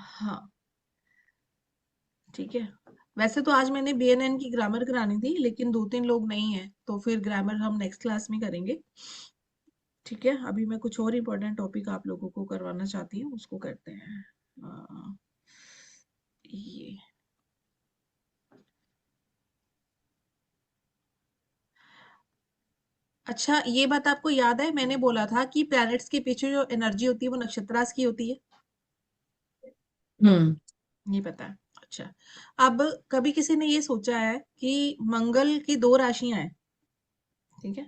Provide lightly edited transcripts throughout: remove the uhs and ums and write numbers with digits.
हाँ, ठीक है। वैसे तो आज मैंने बीएनएन की ग्रामर करानी थी, लेकिन 2-3 लोग नहीं हैं, तो फिर ग्रामर हम नेक्स्ट क्लास में करेंगे। ठीक है, अभी मैं कुछ और इम्पोर्टेंट टॉपिक आप लोगों को करवाना चाहती हूँ, उसको करते हैं। अ, ये अच्छा, ये बात आपको याद है, मैंने बोला था कि प्लैनेट्स के पीछे जो एनर्जी होती है वो नक्षत्रास की होती है। हम्म। ये पता है। अच्छा, अब कभी किसी ने ये सोचा है कि मंगल की दो राशियां हैं, ठीक है?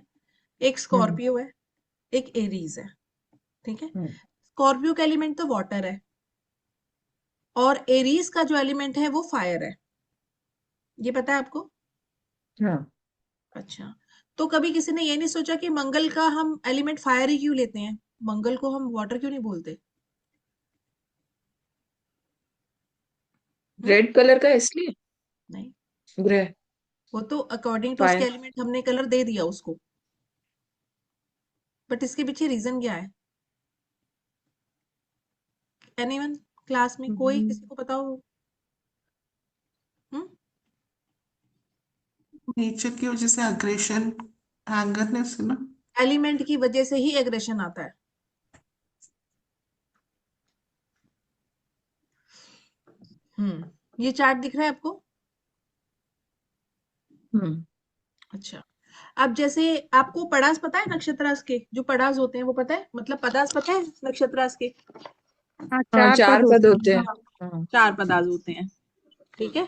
एक हम्म। स्कॉर्पियो है, एक एरीज है, ठीक है? हम्म। स्कॉर्पियो का एलिमेंट तो वाटर है, और एरीज का जो एलिमेंट है वो फायर है। ये पता है आपको? हाँ। अच्छा, तो कभी किसी ने ये नहीं सोचा कि मंगल का हम एलिमेंट फायर ही क्यों लेते हैं? मंगल को हम वाटर क्यों नहीं बोलते? हम्म? रेड कलर का इसलिए। नहीं, ग्रे। वो तो अकॉर्डिंग टू उसके फायर। एलिमेंट हमने कलर दे दिया उसको, बट इसके पीछे रीजन क्या है? एनीवन? क्लास में कोई किसी को पता हो? हम्म? नेचर की वजह से अग्रेशन, एंगरनेस है ना। एलिमेंट की वजह से ही एग्रेशन आता है। ये चार्ट दिख रहा है आपको? हम्म। अच्छा, अब जैसे आपको पड़ास पता है नक्षत्रास के, जो पड़ास होते हैं वो पता है, मतलब पदार्थ पता है नक्षत्रास के? हाँ, हाँ, 4 पद चार पद होते हैं। होते हैं। हाँ, हाँ। 4 पदार्थ होते हैं, ठीक है?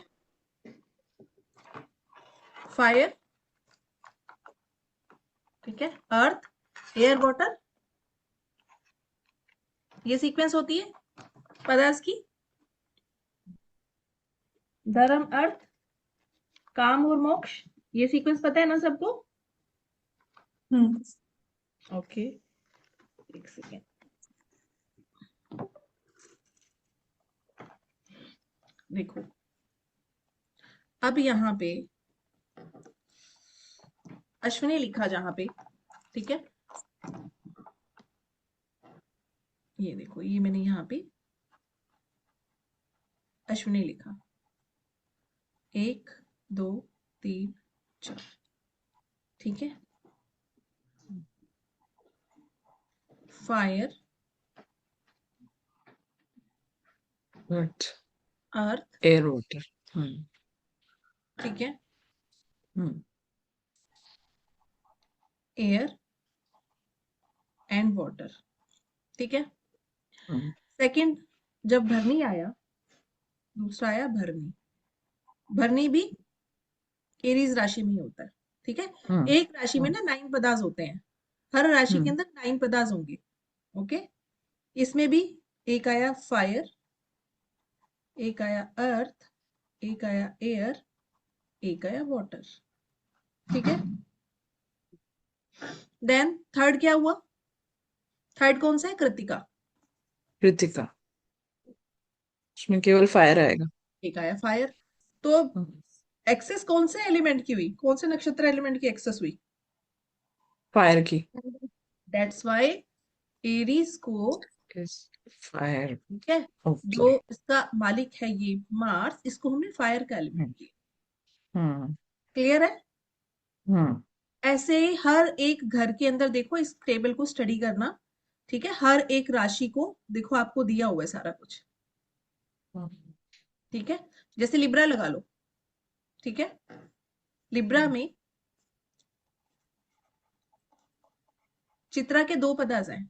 फायर, ठीक है, अर्थ, एयर, वाटर, ये सीक्वेंस होती है पदार्थ की। धर्म, अर्थ, काम और मोक्ष, ये सीक्वेंस पता है ना सबको? हम्म। ओके, एक सेकेंड। देखो, अब यहाँ पे अश्विनी लिखा जहाँ पे, ठीक है? ये देखो, ये मैंने यहाँ पे अश्विनी लिखा, 1 2 3 4, ठीक है? फायर, अर्थ, अर्थ, एयर, वाटर। हम्म। ठीक है, हम्म। एयर एंड वाटर, ठीक है? हम्म। सेकंड, जब भरनी आया, दूसरा आया भरनी। भरनी भी एरीज राशि में ही होता है, ठीक है? हम्म। एक राशि में ना 9 पदार्थ होते हैं, हर राशि के हम्म। अंदर 9 पदार्थ होंगे। ओके, इसमें भी एक आया फायर, एक आया अर्थ, एक आया एयर, एक आया वाटर, ठीक है? देन थर्ड क्या हुआ? थर्ड कौन सा है? कृतिका। कृतिका। उसमें केवल फायर आएगा। एक आया फायर। तो हम्म। एक्सेस कौन से एलिमेंट की हुई, कौन से नक्षत्र एलिमेंट की एक्सेस हुई? फायर की। दैट्स वाई एरीज को, इस फायर। ठीक है, जो ओके। इसका मालिक है ये मार्स, इसको हमने फायर का एलिमेंट हम्म। लिया। हम्म। क्लियर है? हम्म। ऐसे ही हर एक घर के अंदर देखो, इस टेबल को स्टडी करना, ठीक है? हर एक राशि को देखो, आपको दिया हुआ है सारा कुछ, ठीक है? जैसे लिब्रा लगा लो, ठीक है? लिब्रा में चित्रा के 2 पदार्थ हैं,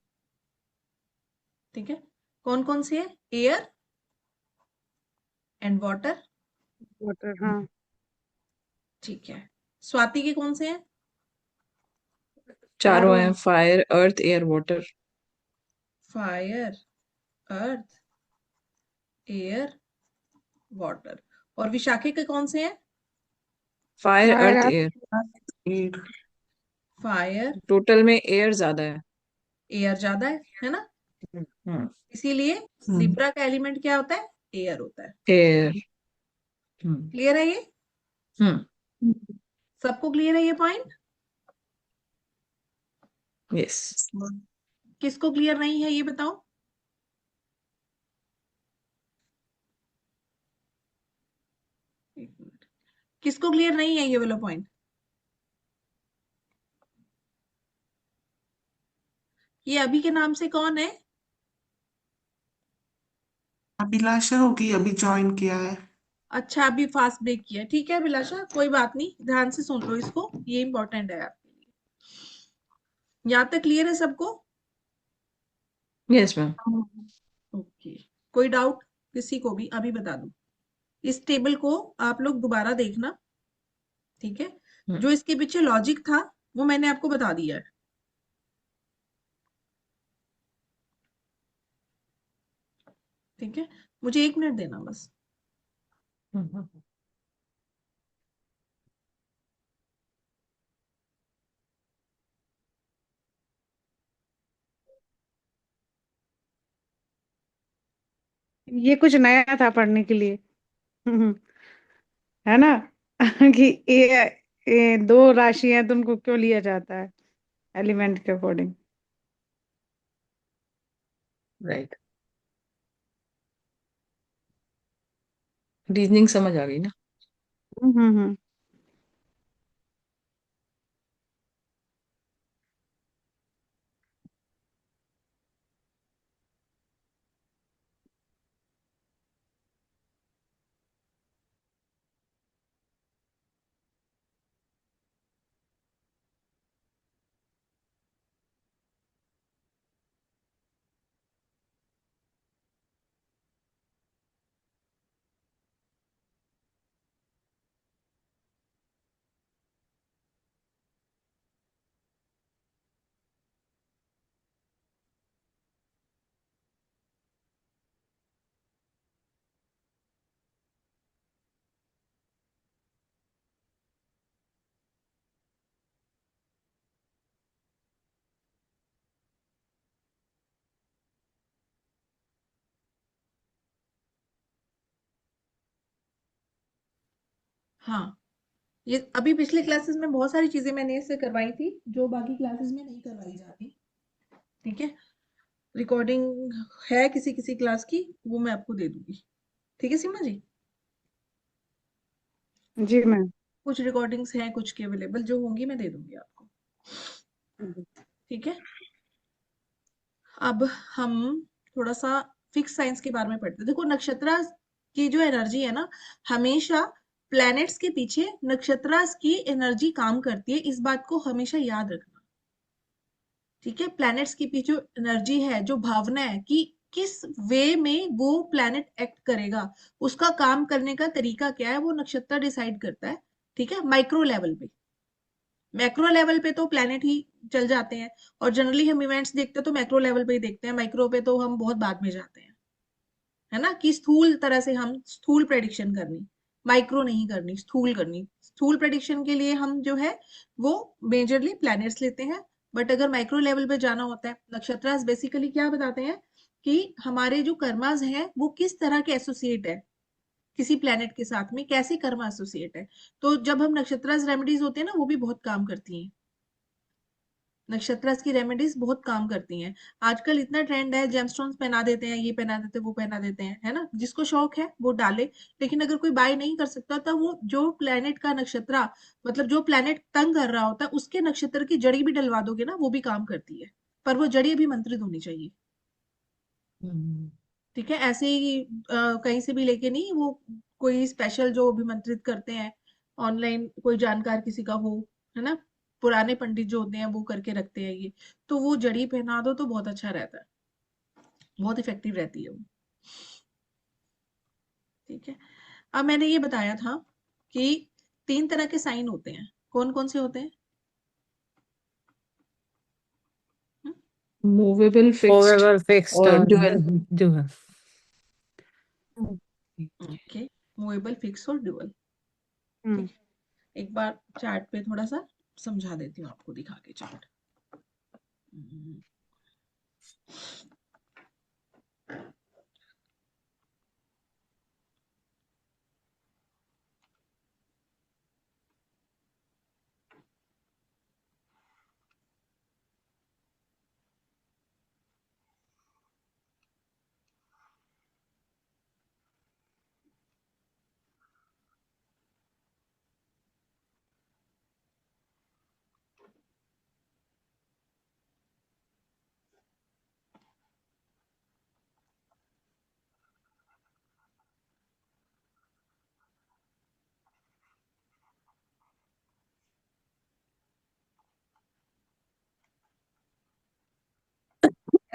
ठीक है? कौन कौन से है? एयर एंड वाटर, वाटर, हाँ। ठीक है? स्वाति के कौन से हैं? चारों चारों हैं, हैं। फायर, अर्थ, एयर, वाटर। फायर, अर्थ, एयर, वाटर। और विशाखे के कौन से हैं? फायर, फायर, अर्थ, एयर। अर्थ। एट। फायर, टोटल में एयर ज्यादा है। एयर ज्यादा है ना? हम्म। इसीलिए हम्म। लिब्रा का एलिमेंट क्या होता है? एयर होता है। एयर। हम्म। क्लियर है ये? हम्म। सबको क्लियर है ये पॉइंट? यस। किसको क्लियर नहीं है ये बताओ? किसको क्लियर नहीं है ये वाला पॉइंट? ये अभी के नाम से कौन है? अभिलाषा होगी, अभी ज्वाइन किया है। अच्छा, अभी फास्ट ब्रेक किया है। ठीक है अभिलाषा, कोई बात नहीं, ध्यान से सुन लो इसको, ये इंपॉर्टेंट है आपके लिए। यहाँ तक क्लियर है सबको? Yes ma'am. ओके, कोई डाउट किसी को भी अभी बता दूं? इस टेबल को आप लोग दोबारा देखना, ठीक है? जो इसके पीछे लॉजिक था वो मैंने आपको बता दिया है। ठीक है, मुझे 1 मिनट देना बस। ये कुछ नया था पढ़ने के लिए। हम्म, है ना। कि ये दो राशि है तो उनको क्यों लिया जाता है एलिमेंट के अकॉर्डिंग। राइट, रीजनिंग समझ आ गई ना? हम्म। हाँ, ये अभी पिछले क्लासेस में बहुत सारी चीजें मैंने इससे करवाई थी जो बाकी क्लासेस में नहीं करवाई जाती। ठीक है, रिकॉर्डिंग है किसी किसी क्लास की, वो मैं आपको दे दूंगी। ठीक है सीमा जी? जी मैम। कुछ रिकॉर्डिंग्स हैं कुछ के अवेलेबल, जो होंगी मैं दे दूंगी आपको। ठीक है, अब हम थोड़ा सा फिक्स साइंस के बारे में पढ़ते हैं। देखो नक्षत्र की जो एनर्जी है ना, हमेशा प्लैनेट्स के पीछे नक्षत्र की एनर्जी काम करती है, इस बात को हमेशा याद रखना। ठीक है, प्लैनेट्स के पीछे जो एनर्जी है, जो भावना है कि किस वे में वो प्लैनेट एक्ट करेगा, उसका काम करने का तरीका क्या है, वो नक्षत्र डिसाइड करता है। ठीक है, माइक्रो लेवल पे। मैक्रो लेवल पे तो प्लैनेट ही चल जाते हैं, और जनरली हम इवेंट्स देखते हैं तो मैक्रो लेवल पे ही देखते हैं, माइक्रो पे तो हम बहुत बाद में जाते हैं। है ना, कि स्थूल तरह से हम स्थूल प्रेडिक्शन करनी, माइक्रो नहीं करनी, स्थूल करनी। स्थूल प्रेडिक्शन के लिए हम जो है वो मेजरली प्लैनेट्स लेते हैं। बट अगर माइक्रो लेवल पे जाना होता है, नक्षत्र बेसिकली क्या बताते हैं कि हमारे जो कर्मास हैं वो किस तरह के एसोसिएट है किसी प्लेनेट के साथ में, कैसे कर्मा एसोसिएट है। तो जब हम नक्षत्र रेमेडीज होते हैं ना, वो भी बहुत काम करती हैं। नक्षत्रास की रेमेडीज बहुत काम करती हैं। आजकल इतना ट्रेंड है, जेमस्टोन्स पहना देते हैं, ये पहना देते हैं, वो पहना देते हैं, है ना, जिसको शौक है वो डाले। लेकिन अगर कोई बाय नहीं कर सकता तो वो जो प्लेनेट का नक्षत्र, मतलब जो प्लेनेट तंग कर रहा होता है, उसके नक्षत्र की जड़ी भी डलवा दोगे ना, वो भी काम करती है। पर वो जड़ी भी मंत्रित होनी चाहिए। ठीक है, ऐसे ही कहीं से भी लेके नहीं, वो कोई स्पेशल जो अभिमंत्रित करते हैं, ऑनलाइन कोई जानकार किसी का हो, है ना, पुराने पंडित जो होते हैं वो करके रखते हैं ये। तो वो जड़ी पहना दो तो बहुत अच्छा रहता है, बहुत इफेक्टिव रहती है वो। ठीक है, अब मैंने ये बताया था कि 3 तरह के साइन होते हैं, कौन कौन से होते हैं? मूवेबल, फिक्स्ड Moveable, fixed, और or dual. dual. Okay, movable, fix और ड्यूअल। हम्म। ठीक है, एक बार चार्ट पे थोड़ा सा समझा देती हूँ आपको, दिखा के चार्ट।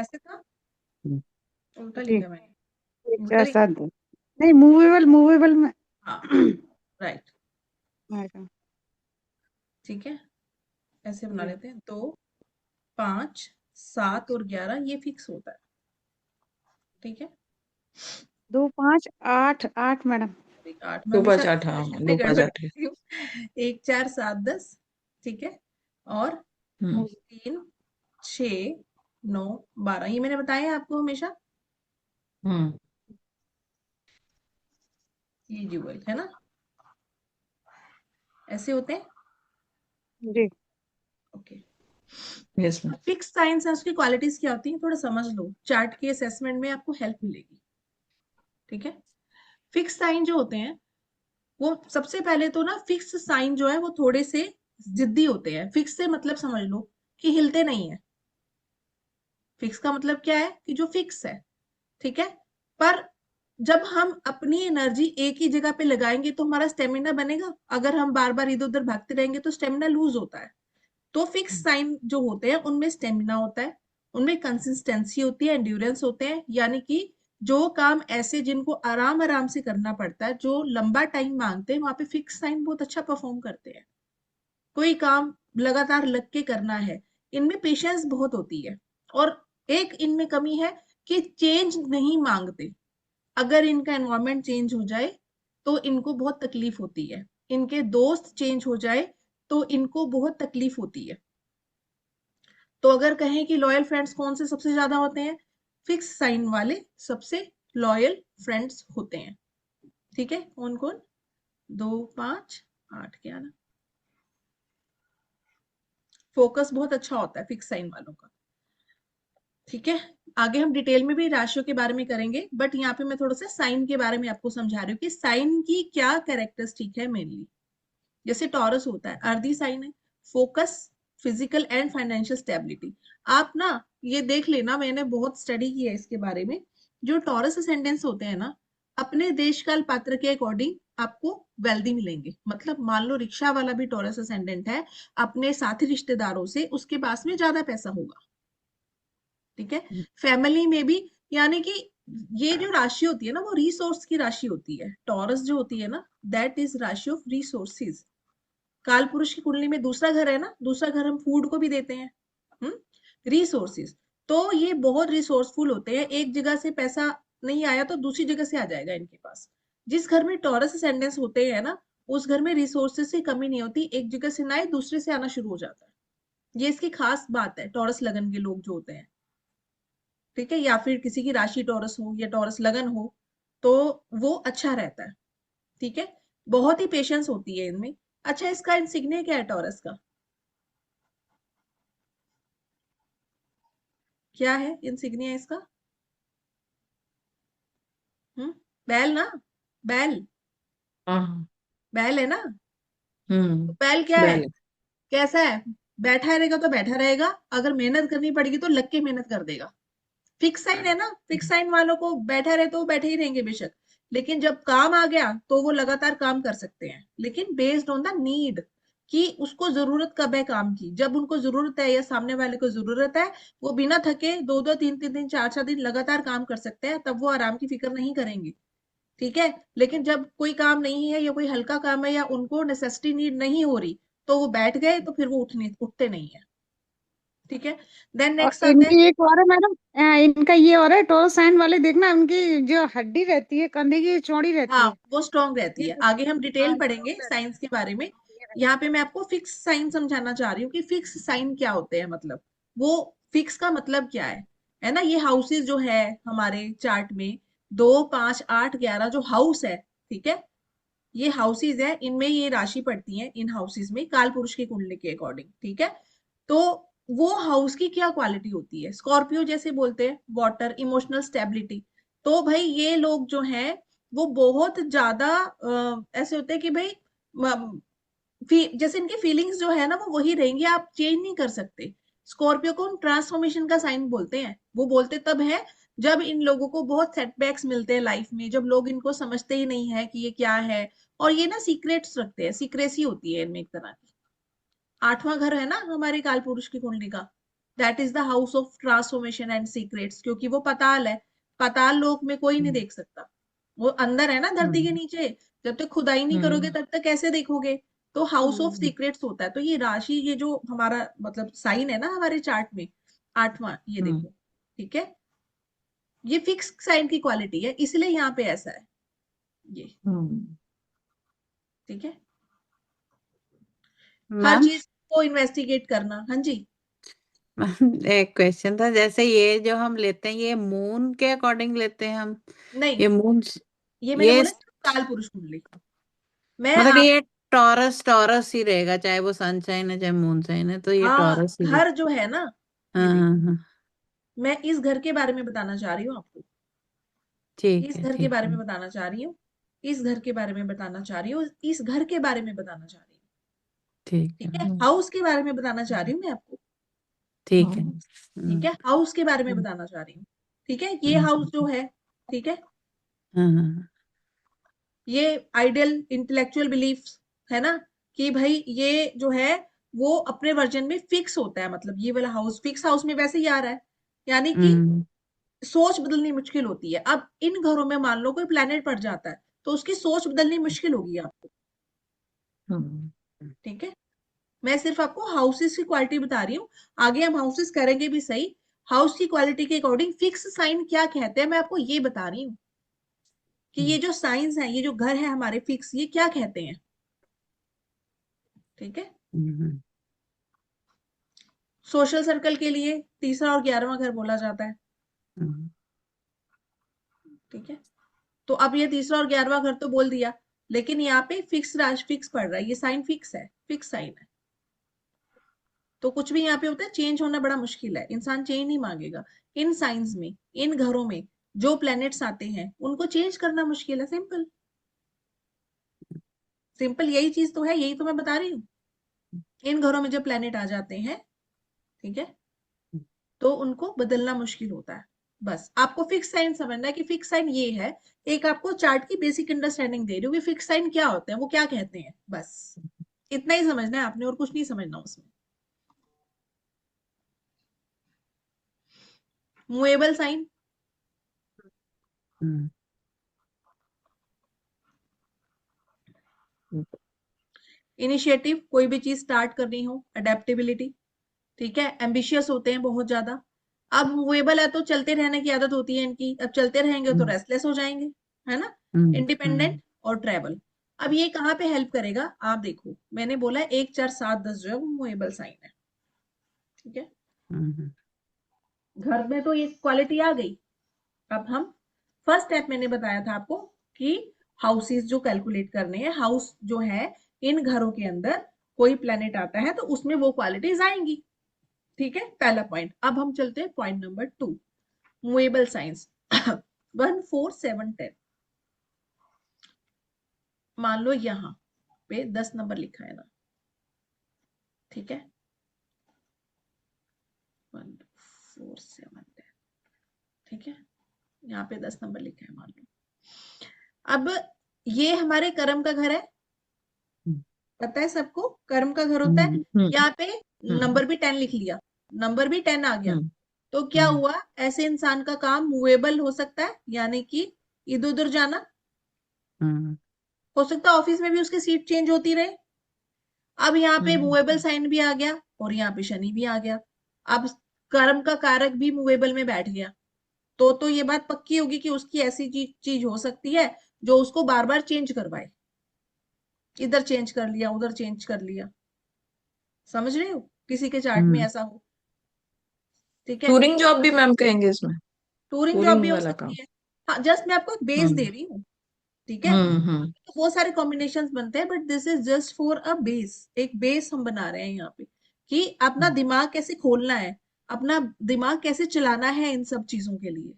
ऐसे था, हम्म, उल्टा जी लिखा मैंने, एक उल्टा चार लिखा। सात दो नहीं मूवेबल में हाँ राइट, आएगा। ठीक है, ऐसे बना जी लेते हैं। 2 5 7 और 11 ये फिक्स होता है, ठीक है। 2 5 8 8 मैडम। 8 मैं 2 5 हमेशा 8, हाँ हमेशा से 2 5 गड़बड़ 8 है। करती हूँ। 1 4 7 10, ठीक है। और हम्म 3 6 9 12 ये मैंने बताया है आपको हमेशा, हम्म ये ड्यूअल है ना, ऐसे होते हैं। जी okay, yes ma'am. Fix science है, उसकी क्वालिटीज क्या होती है थोड़ा समझ लो, चार्ट के असेसमेंट में आपको हेल्प मिलेगी, ठीक है। फिक्स साइन जो होते हैं वो सबसे पहले तो ना, फिक्स साइन जो है वो थोड़े से जिद्दी होते हैं। फिक्स से मतलब समझ लो कि हिलते नहीं है। फिक्स का मतलब क्या है कि जो फिक्स है, ठीक है। पर जब हम अपनी एनर्जी एक ही जगह पे लगाएंगे तो हमारा स्टेमिना बनेगा। अगर हम बार बार इधर उधर भागते रहेंगे तो स्टेमिना लूज होता है। तो फिक्स साइन जो होते हैं उनमें स्टेमिना होता है, उनमें कंसिस्टेंसी होती है, एंड्योरेंस होते हैं, यानी कि जो काम ऐसे जिनको आराम आराम से करना पड़ता है, जो लंबा टाइम मांगते हैं, वहां पे फिक्स साइन बहुत अच्छा परफॉर्म करते हैं। कोई काम लगातार लग के करना है, इनमें पेशेंस बहुत होती है। और एक इनमें कमी है कि चेंज नहीं मांगते। अगर इनका एनवायरनमेंट चेंज हो जाए तो इनको बहुत तकलीफ होती है, इनके दोस्त चेंज हो जाए तो इनको बहुत तकलीफ होती है। तो अगर कहें कि लॉयल फ्रेंड्स कौन से सबसे ज्यादा होते हैं, फिक्स साइन वाले सबसे लॉयल फ्रेंड्स होते हैं, ठीक है। कौन कौन? 2 5 8 11, फोकस बहुत अच्छा होता है फिक्स साइन वालों का, ठीक है। आगे हम डिटेल में भी राशियों के बारे में करेंगे, बट यहाँ पे मैं थोड़ा सा साइन के बारे में आपको समझा रही हूँ कि साइन की क्या कैरेक्टरिस्टिक है मेनली। जैसे टॉरस होता है, अर्दी साइन है, focus, physical and financial stability. आप ना ये देख लेना, मैंने बहुत स्टडी की है इसके बारे में। जो टॉरस असेंडेंस होते हैं ना, अपने देश काल पात्र के अकॉर्डिंग आपको वेल्दी मिलेंगे। मतलब मान लो रिक्शा वाला भी टॉरस असेंडेंट है, अपने साथी रिश्तेदारों से उसके पास में ज्यादा पैसा होगा, ठीक है। फैमिली में भी, यानी कि ये जो राशि होती है ना वो रिसोर्स की राशि होती है। टॉरस जो होती है ना, दैट इज राशि ऑफ रिसोर्सेज। काल पुरुष की कुंडली में दूसरा घर है ना, दूसरा घर हम फूड को भी देते हैं, रिसोर्सेज। तो ये बहुत रिसोर्सफुल होते हैं, एक जगह से पैसा नहीं आया तो दूसरी जगह से आ जाएगा इनके पास। जिस घर में टॉरस असेंडेंस होते हैं ना, उस घर में रिसोर्सेज की कमी नहीं होती, एक जगह से ना आए दूसरे से आना शुरू हो जाता है। ये इसकी खास बात है टॉरस लगन के लोग जो होते हैं, ठीक है। या फिर किसी की राशि टॉरस हो या टॉरस लगन हो तो वो अच्छा रहता है, ठीक है। बहुत ही पेशेंस होती है इनमें। अच्छा, इसका इंसिग्निया क्या है टॉरस का? क्या है इंसिग्निया इसका? हम्म, बैल ना, बैल, हाँ बैल है ना। तो हम्म बैल क्या है, बैल। कैसा है? बैठा रहेगा तो बैठा रहेगा, अगर मेहनत करनी पड़ेगी तो लग के मेहनत कर देगा। फिक्स साइन है ना, फिक्स साइन वालों को बैठा रहे तो वो बैठे ही रहेंगे बेशक, लेकिन जब काम आ गया तो वो लगातार काम कर सकते हैं, लेकिन बेस्ड ऑन द नीड, कि उसको जरूरत कब है काम की। जब उनको जरूरत है या सामने वाले को जरूरत है, वो बिना थके 2 2 3 3 दिन 4 4 दिन लगातार काम कर सकते हैं, तब वो आराम की फिक्र नहीं करेंगे, ठीक है। लेकिन जब कोई काम नहीं है या कोई हल्का काम है या उनको नेसेसिटी नीड नहीं हो रही, तो वो बैठ गए तो फिर वो उठते नहीं है, ठीक है। देन और नेक्स्ट आते हैं, इनकी एक और है मैडम, इनका ये और है टोरस साइन वाले, देखना उनकी जो हड्डी रहती है कंधे की चौड़ी रहती हाँ है। वो स्ट्रांग रहती ये है। आगे हम डिटेल हाँ पढ़ेंगे साइंस के बारे में। यहाँ पे मैं आपको फिक्स साइन समझाना चाह रही हूँ कि फिक्स साइन क्या होते हैं, मतलब वो फिक्स का मतलब क्या है ना। ये हाउसेस जो है हमारे चार्ट में, 2 5 8 11 जो हाउस है, ठीक है, ये हाउसेज है, इनमें ये राशि पड़ती है, इन हाउसेज में काल पुरुष की कुंडली के अकॉर्डिंग, ठीक है। तो वो हाउस की क्या क्वालिटी होती है? स्कॉर्पियो जैसे बोलते हैं, वाटर, इमोशनल स्टेबिलिटी। तो भाई ये लोग जो हैं वो बहुत ज्यादा ऐसे होते हैं कि भाई जैसे इनकी फीलिंग्स जो है ना वो वही रहेंगी, आप चेंज नहीं कर सकते। स्कॉर्पियो को ट्रांसफॉर्मेशन का साइन बोलते हैं। वो बोलते तब है जब इन लोगों को बहुत सेटबैक्स मिलते हैं लाइफ में, जब लोग इनको समझते ही नहीं है कि ये क्या है। और ये ना सीक्रेट्स रखते हैं, सीक्रेसी होती है इनमें एक तरह की। 8वां घर है ना हमारे काल पुरुष की कुंडली का, that is the house of transformation and secrets, क्योंकि वो पाताल है, पाताल लोक में कोई नहीं देख सकता, वो अंदर है ना धरती के नीचे, जब तक खुदाई नहीं करोगे तब तक कैसे देखोगे। तो हाउस ऑफ सीक्रेट्स होता है। तो ये राशि, ये जो हमारा मतलब साइन है ना हमारे चार्ट में, 8वां, ये देखो, ठीक है, ये फिक्स साइन की क्वालिटी है, इसलिए यहाँ पे ऐसा है ये, ठीक है। हर मैम चीज को इन्वेस्टिगेट करना। हाँ जी। एक क्वेश्चन था, जैसे ये जो हम लेते हैं ये मून के अकॉर्डिंग लेते हैं हम, नहीं, ये मून, ये मैंने ये बोला काल पुरुष कुंडली। मैं मतलब कि आप ये टॉरस टॉरस ही रहेगा, चाहे वो सनशाइन है चाहे मून साइन है, तो ये हाँ, टॉरस ही घर जो है ना, ये हाँ देखो, हाँ हाँ, मैं इस घर के बारे में बताना चाह रही हूँ आपको, ठीक इस है घर के ठीक बारे है में बताना चाह रही हूँ, इस घर के बारे में बताना चाह रही हूँ, इस घर के बारे में बताना चाह रही हूँ, ठीक ठीक है। है हाउस के बारे में बताना चाह रही हूँ मैं आपको, ठीक है ठीक है, हाउस के बारे में बताना चाह रही हूँ, ठीक है। ये हाउस जो है, ठीक है, हाँ हाँ ये आइडियल इंटेलेक्चुअल बिलीफ्स है ना, कि भाई ये जो है वो अपने वर्जन में फिक्स होता है, मतलब ये वाला हाउस फिक्स हाउस में वैसे ही आ रहा है, यानी कि हम्म सोच बदलनी मुश्किल होती है। अब इन घरों में मान लो कोई प्लेनेट पड़ जाता है तो उसकी सोच बदलनी मुश्किल होगी आपको, ठीक है। मैं सिर्फ आपको हाउसेस की क्वालिटी बता रही हूँ, आगे हम हाउसेस करेंगे भी सही। हाउस की क्वालिटी के अकॉर्डिंग फिक्स साइन क्या कहते हैं मैं आपको ये बता रही हूँ, कि ये जो साइंस है, ये जो घर है हमारे फिक्स, ये क्या कहते हैं, ठीक है। हम्म सोशल सर्कल के लिए तीसरा और 11वां घर बोला जाता है, हम्म ठीक है। तो अब ये तीसरा और 11वां घर तो बोल दिया, लेकिन यहाँ पे फिक्स राशि फिक्स पड़ रहा है, ये साइन फिक्स है, फिक्स साइन है। तो कुछ भी यहाँ पे होता है चेंज होना बड़ा मुश्किल है, इंसान चेंज नहीं मांगेगा। इन साइंस में, इन घरों में जो प्लैनेट्स आते हैं उनको चेंज करना मुश्किल है, सिंपल सिंपल यही चीज तो है, यही तो मैं बता रही हूँ। इन घरों में जब प्लैनेट आ जाते हैं, ठीक है, तो उनको बदलना मुश्किल होता है। बस आपको फिक्स साइन समझना है कि फिक्स साइन ये है, एक आपको चार्ट की बेसिक अंडरस्टैंडिंग दे रही हूँ कि फिक्स साइन क्या होते हैं, वो क्या कहते हैं, बस इतना ही समझना है आपने, और कुछ नहीं समझना उसमें। मूवेबल साइन, हम्म इनिशिएटिव, कोई भी चीज स्टार्ट करनी हो, अडेप्टेबिलिटी, ठीक है, एम्बिशियस होते हैं बहुत ज्यादा। अब मूवेबल है तो चलते रहने की आदत होती है इनकी, अब चलते रहेंगे तो रेस्टलेस हो जाएंगे, है ना। इंडिपेंडेंट और ट्रेवल। अब ये कहाँ पे हेल्प करेगा, आप देखो, मैंने बोला 1 4 7 10 जो है वो मूवेबल साइन है, ठीक है। हम्म घर में तो ये क्वालिटी आ गई। अब हम फर्स्ट स्टेप मैंने बताया था आपको कि हाउसेस जो कैलकुलेट करने हैं, हाउस जो है इन घरों के अंदर कोई प्लेनेट आता है तो उसमें वो क्वालिटीज आएंगी, ठीक है, पहला पॉइंट। अब हम चलते हैं पॉइंट नंबर 2, मूवेबल साइंस। 1 4 7 10, मान लो यहाँ पे 10 नंबर लिखा है ना, ठीक है, 1 4 7 10, ठीक है, यहाँ पे 10 नंबर लिखा है मान लो। अब ये हमारे कर्म का घर है, पता है सबको कर्म का घर होता है। यहाँ पे नंबर भी 10 लिख लिया, नंबर भी 10 आ गया, तो क्या हुआ, ऐसे इंसान का काम मूवेबल हो सकता है, यानी कि इधर उधर जाना हो सकता है, ऑफिस में भी उसकी सीट चेंज होती रहे। अब यहाँ पे मूवेबल साइन भी आ गया और यहाँ पे शनि भी आ गया, अब कर्म का कारक भी मूवेबल में बैठ गया, तो ये बात पक्की होगी कि उसकी ऐसी चीज हो सकती है जो उसको बार बार चेंज करवाए, इधर चेंज कर लिया उधर चेंज कर लिया, समझ रहे हो, किसी के चार्ट में ऐसा हो, ठीक है। टूरिंग जॉब भी मैम कहेंगे इसमें, टूरिंग जॉब भी टूरिंग हो वाला सकती काम। है। हाँ, जस्ट मैं आपको एक बेस दे रही हूँ, ठीक है। हम्म। तो बहुत सारे कॉम्बिनेशंस बनते हैं, but this is just for a base, एक बेस हम बना रहे हैं यहाँ पे, कि अपना दिमाग कैसे खोलना है, अपना दिमाग कैसे चलाना है इन सब चीजों के लिए,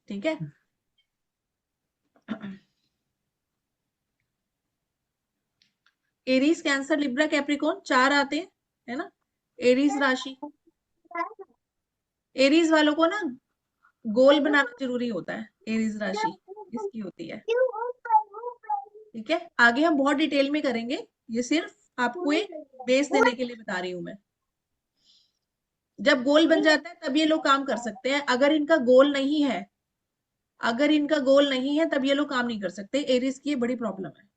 ठीक है। एरीज, कैंसर, लिब्रा, कैप्रिकॉर्न 4 आते हैं, है ना, एरीज राशि। एरीज वालों को ना गोल बनाना जरूरी होता है, एरीज राशि इसकी होती है, ठीक है। आगे हम बहुत डिटेल में करेंगे, ये सिर्फ आपको एक बेस देने के लिए बता रही हूं मैं। जब गोल बन जाता है तब ये लोग काम कर सकते हैं। अगर इनका गोल नहीं है, अगर इनका गोल नहीं है तब ये लोग काम नहीं कर सकते। एरीज की ये बड़ी प्रॉब्लम है।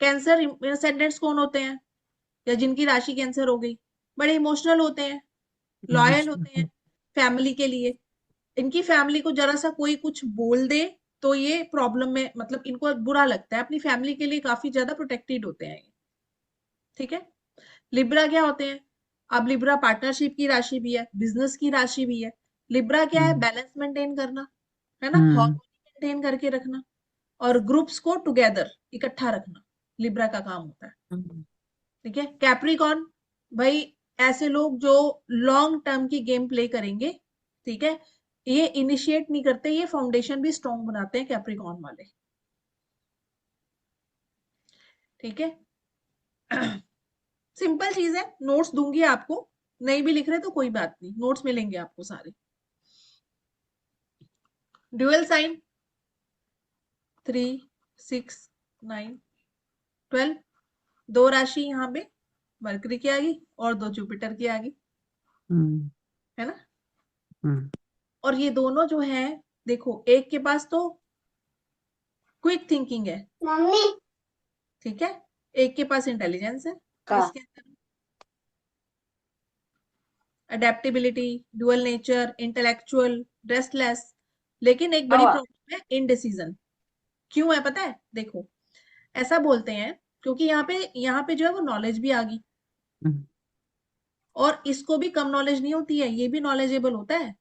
कैंसर एसेंडेंट्स कौन होते हैं, या जिनकी राशि कैंसर हो गई, बड़े इमोशनल होते हैं, लॉयल होते हैं फैमिली के लिए। इनकी फैमिली को जरा सा कोई कुछ बोल दे तो ये प्रॉब्लम में, मतलब इनको बुरा लगता है। अपनी फैमिली के लिए काफी ज्यादा प्रोटेक्टेड होते हैं ये, ठीक है। लिब्रा क्या होते हैं? अब लिब्रा पार्टनरशिप की राशि भी है, बिजनेस की राशि भी है। लिब्रा क्या है? बैलेंस मेंटेन करना, है ना, हार्मोनी मेंटेन करके रखना और ग्रुप्स को टुगेदर इकट्ठा रखना, लिब्रा का काम होता है, ठीक है। कैप्रिकॉन, भाई ऐसे लोग जो लॉन्ग टर्म की गेम प्ले करेंगे, ठीक है। ये इनिशिएट नहीं करते, ये फाउंडेशन भी स्ट्रॉन्ग बनाते हैं कैप्रिकॉन वाले, ठीक है। सिंपल चीज है, नोट्स दूंगी आपको, नहीं भी लिख रहे तो कोई बात नहीं, नोट्स मिलेंगे आपको सारे। ड्यूअल साइन 3, 6, 9, 12, 2 राशि यहाँ पे मरकरी की आ गई और 2 जुपिटर की आ गई, है ना। और ये दोनों जो है, देखो एक के पास तो क्विक थिंकिंग है, ठीक है, एक के पास इंटेलिजेंस है, इसके अंदर adaptability, dual nature, intellectual, restless. लेकिन एक बड़ी प्रॉब्लम है इनडिसीजन। क्यों है पता है? देखो ऐसा बोलते हैं क्योंकि यहाँ पे जो है वो नॉलेज भी आ गई, और इसको भी कम नॉलेज नहीं होती है, ये भी नॉलेजेबल होता है।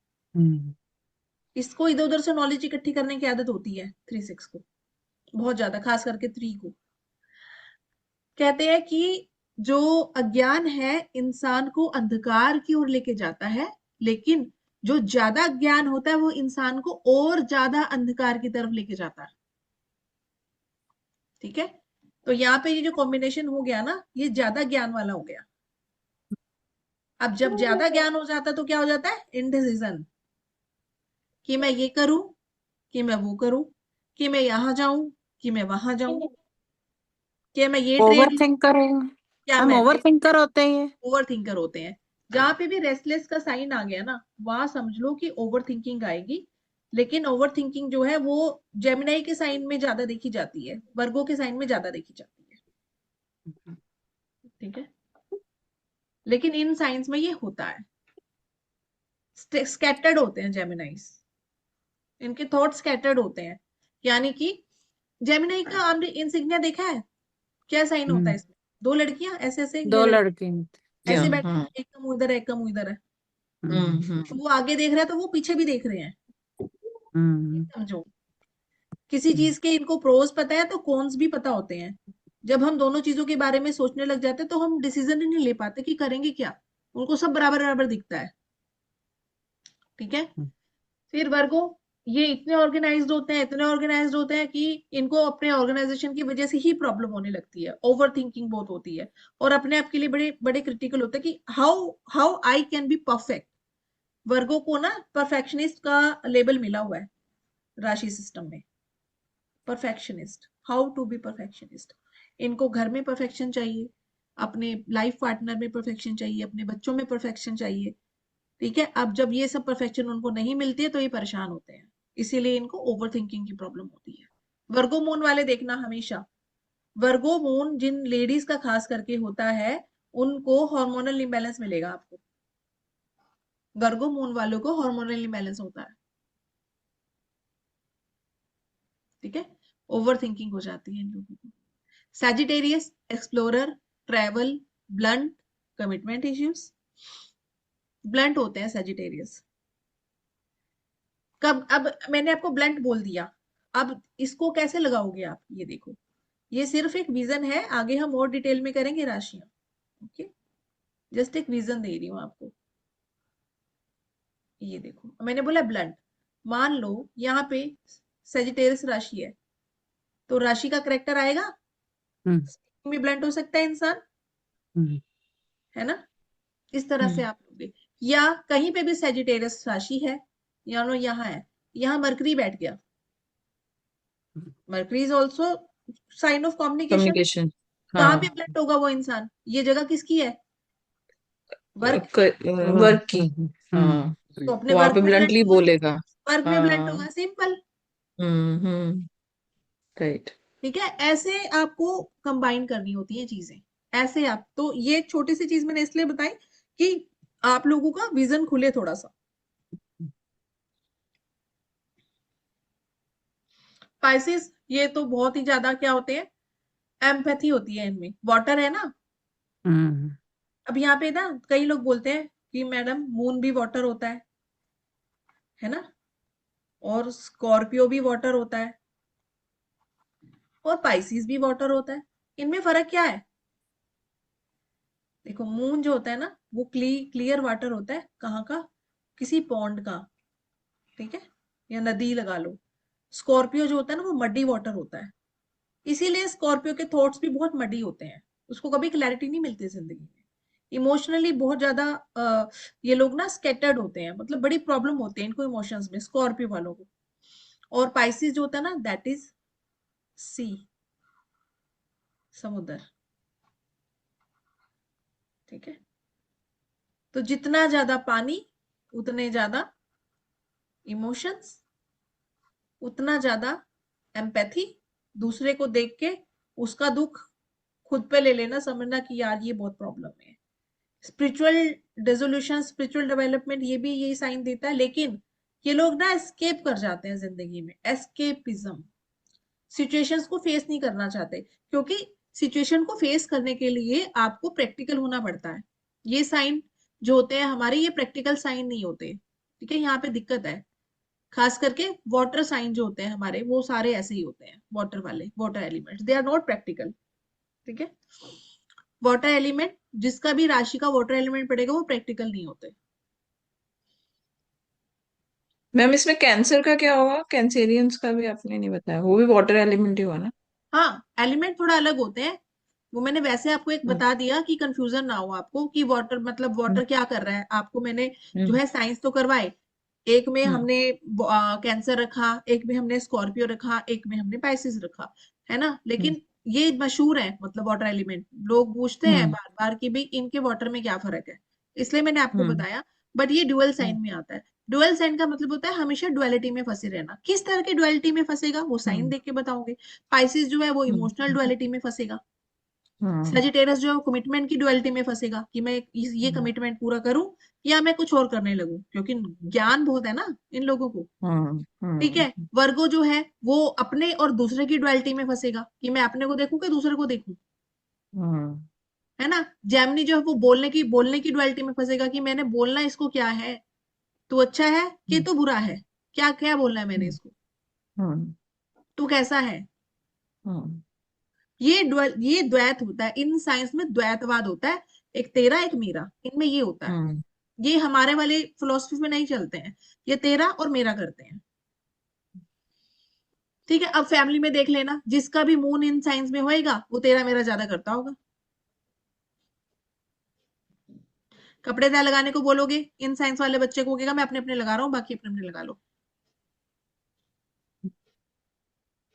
इसको इधर उधर से नॉलेज इकट्ठी करने की आदत होती है 3-6 को, बहुत ज्यादा, खास करके 3 को। कहते हैं कि जो अज्ञान है इंसान को अंधकार की ओर लेके जाता है, लेकिन जो ज्यादा ज्ञान होता है वो इंसान को और ज्यादा अंधकार की तरफ लेके जाता है, ठीक है। तो यहाँ पे ये जो कॉम्बिनेशन हो गया ना, ये ज्यादा ज्ञान वाला हो गया। अब जब ज्यादा ज्ञान हो जाता है तो क्या हो जाता है? इनडिसीजन, कि मैं ये करूं, कि मैं वो करूं, कि मैं यहाँ जाऊं, कि मैं वहां जाऊं, कि मैं ये ओवर ट्रेड लूं, थिंकर है, क्या हम मैं ओवर थिंकर होते हैं ये। ओवर थिंकर होते हैं। जहां पे भी रेस्टलेस का साइन आ गया ना, वहां समझ लो कि ओवर थिंकिंग आएगी। लेकिन ओवर थिंकिंग जो है वो जेमिनाई के साइन में ज्यादा देखी जाती है, वर्गो के साइन में ज्यादा देखी जाती है, ठीक है। लेकिन इन साइंस में ये होता है, स्कैटर्ड होते हैं जेमिनाइज, इनके थॉट स्कैटर्ड होते हैं। यानी कि जेमिनाई का आपने इंसिग्निया देखा है? क्या साइन होता है इसमें? 2 लड़कियां ऐसे ऐसे, दो ये लड़के। ऐसे बैठे हैं, एक का मुंह इधर है, एक का मुंह इधर है। तो वो आगे देख रहा है तो वो पीछे भी देख रहे हैं, ये समझो। किसी चीज के इनको प्रोज पता है तो कॉन्स भी पता होते हैं। जब हम दोनों चीजों के बारे में सोचने लग जाते हैं तो हम डिसीजन ही नहीं ले पाते कि करेंगे क्या। उनको सब बराबर बराबर दिखता है, ठीक है। फिर वर्गो, ये इतने ऑर्गेनाइज्ड होते हैं, इतने ऑर्गेनाइज्ड होते हैं कि इनको अपने ऑर्गेनाइजेशन की वजह से ही प्रॉब्लम होने लगती है, ओवर थिंकिंग बहुत होती है, और अपने आप के लिए बड़े बड़े क्रिटिकल होते हैं कि how how I can be perfect. Virgo को ना परफेक्शनिस्ट का लेबल मिला हुआ है राशि सिस्टम में, perfectionist, how to be perfectionist. इनको घर में परफेक्शन चाहिए, अपने लाइफ पार्टनर में परफेक्शन चाहिए, अपने बच्चों में परफेक्शन चाहिए, ठीक है। अब जब ये सब परफेक्शन उनको नहीं मिलती है तो ये परेशान होते हैं, इसीलिए इनको ओवर थिंकिंग की प्रॉब्लम होती है। वर्गो मून वाले देखना हमेशा, वर्गो मून जिन लेडीज का खास करके होता है उनको हार्मोनल इम्बैलेंस मिलेगा आपको। वर्गो मून वालों को हार्मोनल इम्बैलेंस होता है, ठीक है। ओवर थिंकिंग हो जाती है इन लोगों को। Sagittarius explorer, travel, blunt, commitment issues, blunt होते हैं सैजिटेरियस। कब, अब मैंने आपको ब्लंट बोल दिया, अब इसको कैसे लगाओगे आप, ये देखो, ये सिर्फ एक विजन है, आगे हम और डिटेल में करेंगे राशियां, ओके। जस्ट एक विजन दे रही हूँ आपको। ये देखो मैंने बोला ब्लंट, मान लो यहाँ पे सैजिटेरियस राशि है तो राशि का करेक्टर आएगा, में ब्लंट हो सकता है इंसान, है ना। इस तरह से आप लोगे। या कहीं पे भी सैजिटेरियस राशि है, यानो यहाँ है, यहाँ मरकरी बैठ गया, Mercury is also sign of communication. Communication, कहाँ पे हाँ, ब्लंट होगा वो इंसान? ये जगह किसकी है? वर्क। वर्क की। हाँ, तो अपने वहां वर्क पे में ब्लंट ब्लंटली होगा, बोलेगा। वर्क में ब्लंट हाँ। होगा, सिंपल। हम्म। राइट। ठीक है, ऐसे आपको कंबाइन करनी होती है चीजें। ऐसे आप, तो ये एक छोटी सी चीज मैंने इसलिए बताई कि आप लोगों का विजन खुले थोड़ा सा। स्पाइसेस ये तो बहुत ही ज्यादा क्या होते हैं, एम्पैथी होती है इनमें, वाटर है ना। हम्म अब यहाँ पे ना कई लोग बोलते हैं कि मैडम मून भी वाटर होता है ना, और स्कॉर्पियो भी वाटर होता है, और पाइसिस भी वाटर होता है। इनमें फर्क क्या है? देखो, मून जो होता है ना वो क्लियर वाटर होता है, कहाँ का, किसी पॉन्ड का, ठीक है, या नदी लगा लो। स्कॉर्पियो जो होता है ना वो मड्डी वाटर होता है, इसीलिए स्कॉर्पियो के थॉट्स भी बहुत मडी होते हैं, उसको कभी क्लैरिटी नहीं मिलती जिंदगी में। इमोशनली बहुत ज्यादा ये लोग ना स्कैटर्ड होते हैं, मतलब बड़ी प्रॉब्लम होती है इनको इमोशंस में, स्कॉर्पियो वालों को। और पाइसिस जो होता है ना, दैट इज सी, समुद्र। ठीक है, तो जितना ज्यादा पानी उतने ज्यादा इमोशंस, उतना ज्यादा एम्पैथी, दूसरे को देख के उसका दुख खुद पे ले लेना, समझना कि यार ये बहुत प्रॉब्लम है। स्पिरिचुअल डिसोल्यूशन, स्पिरिचुअल डेवलपमेंट, ये भी यही साइन देता है। लेकिन ये लोग ना एस्केप कर जाते हैं जिंदगी में, एस्केपिज्म, सिचुएशंस को फेस नहीं करना चाहते, क्योंकि सिचुएशन को फेस करने के लिए आपको प्रैक्टिकल होना पड़ता है। ये साइन जो होते हैं हमारे, ये प्रैक्टिकल साइन नहीं होते। ठीक है, यहाँ पे दिक्कत है। खास करके वाटर साइन जो होते हैं हमारे, वो सारे ऐसे ही होते हैं, वाटर वाले, water elements, they are not practical. ठीक है, वाटर एलिमेंट, जिसका भी राशि का वाटर एलिमेंट पड़ेगा वो प्रैक्टिकल नहीं होते। मैम इसमें कैंसर का क्या होगा? कैंसेरियंस का भी आपने नहीं बताया, वो भी वाटर एलिमेंट ही हुआ ना? हाँ, एलिमेंट थोड़ा अलग होते हैं, वो मैंने वैसे आपको एक हम्म। बता दिया कि कंफ्यूजन ना हो आपको कि वाटर मतलब हम्म। वाटर क्या कर रहा है आपको। मैंने जो हम्म। है साइंस तो करवाए, एक में हम्म। हमने कैंसर रखा, एक में हमने स्कॉर्पियो रखा, एक में हमने पाइसिस रखा, है ना। हम्म। लेकिन ये मशहूर है, मतलब वाटर एलिमेंट लोग पूछते हैं हम्म। बार बार कि भाई इनके वाटर में क्या फर्क है, इसलिए मैंने आपको हम्म। बताया। बट ये ड्यूअल हम्म। साइन में आता है। ड्यूअल साइन का मतलब होता है हमेशा डुअलिटी में फंसे रहना। किस तरह की डुअलिटी में फंसेगा वो साइन हम्म। देख के बताओगे। पाइसिस जो है वो हम्म। इमोशनल डुअलिटी में फंसेगा। हम्म। सजिटेरस जो है कमिटमेंट की डुअलिटी में फंसेगा कि मैं ये हम्म। कमिटमेंट पूरा करूं या मैं कुछ और करने लगूं, क्योंकि ज्ञान बहुत है ना इन लोगों को। हम्म। ठीक है, वर्गो जो है वो अपने और दूसरे की डुअलिटी में फंसेगा कि मैं अपने को देखूं कि दूसरे को देखूं, हम्म। है ना। जेमिनी जो है वो बोलने की डुअलिटी में फंसेगा कि मैंने बोलना इसको क्या है, तू अच्छा है कि हम्म। तू बुरा है, क्या क्या बोलना है मैंने इसको, हम्म। तू कैसा है। हम्म। ये द्वैत होता है, इन साइंस में द्वैतवाद होता है, एक तेरा एक मेरा, इनमें ये होता है। हम्म। ये हमारे वाले फिलोसफी में नहीं चलते हैं, ये तेरा और मेरा करते हैं। ठीक है, अब फैमिली में देख लेना, जिसका भी मून इन साइंस में होएगा वो तेरा मेरा ज्यादा करता होगा। कपड़े तय लगाने को बोलोगे, इन साइंस वाले बच्चे को कहेगा मैं अपने अपने लगा रहा हूँ, बाकी अपने अपने लगा लो।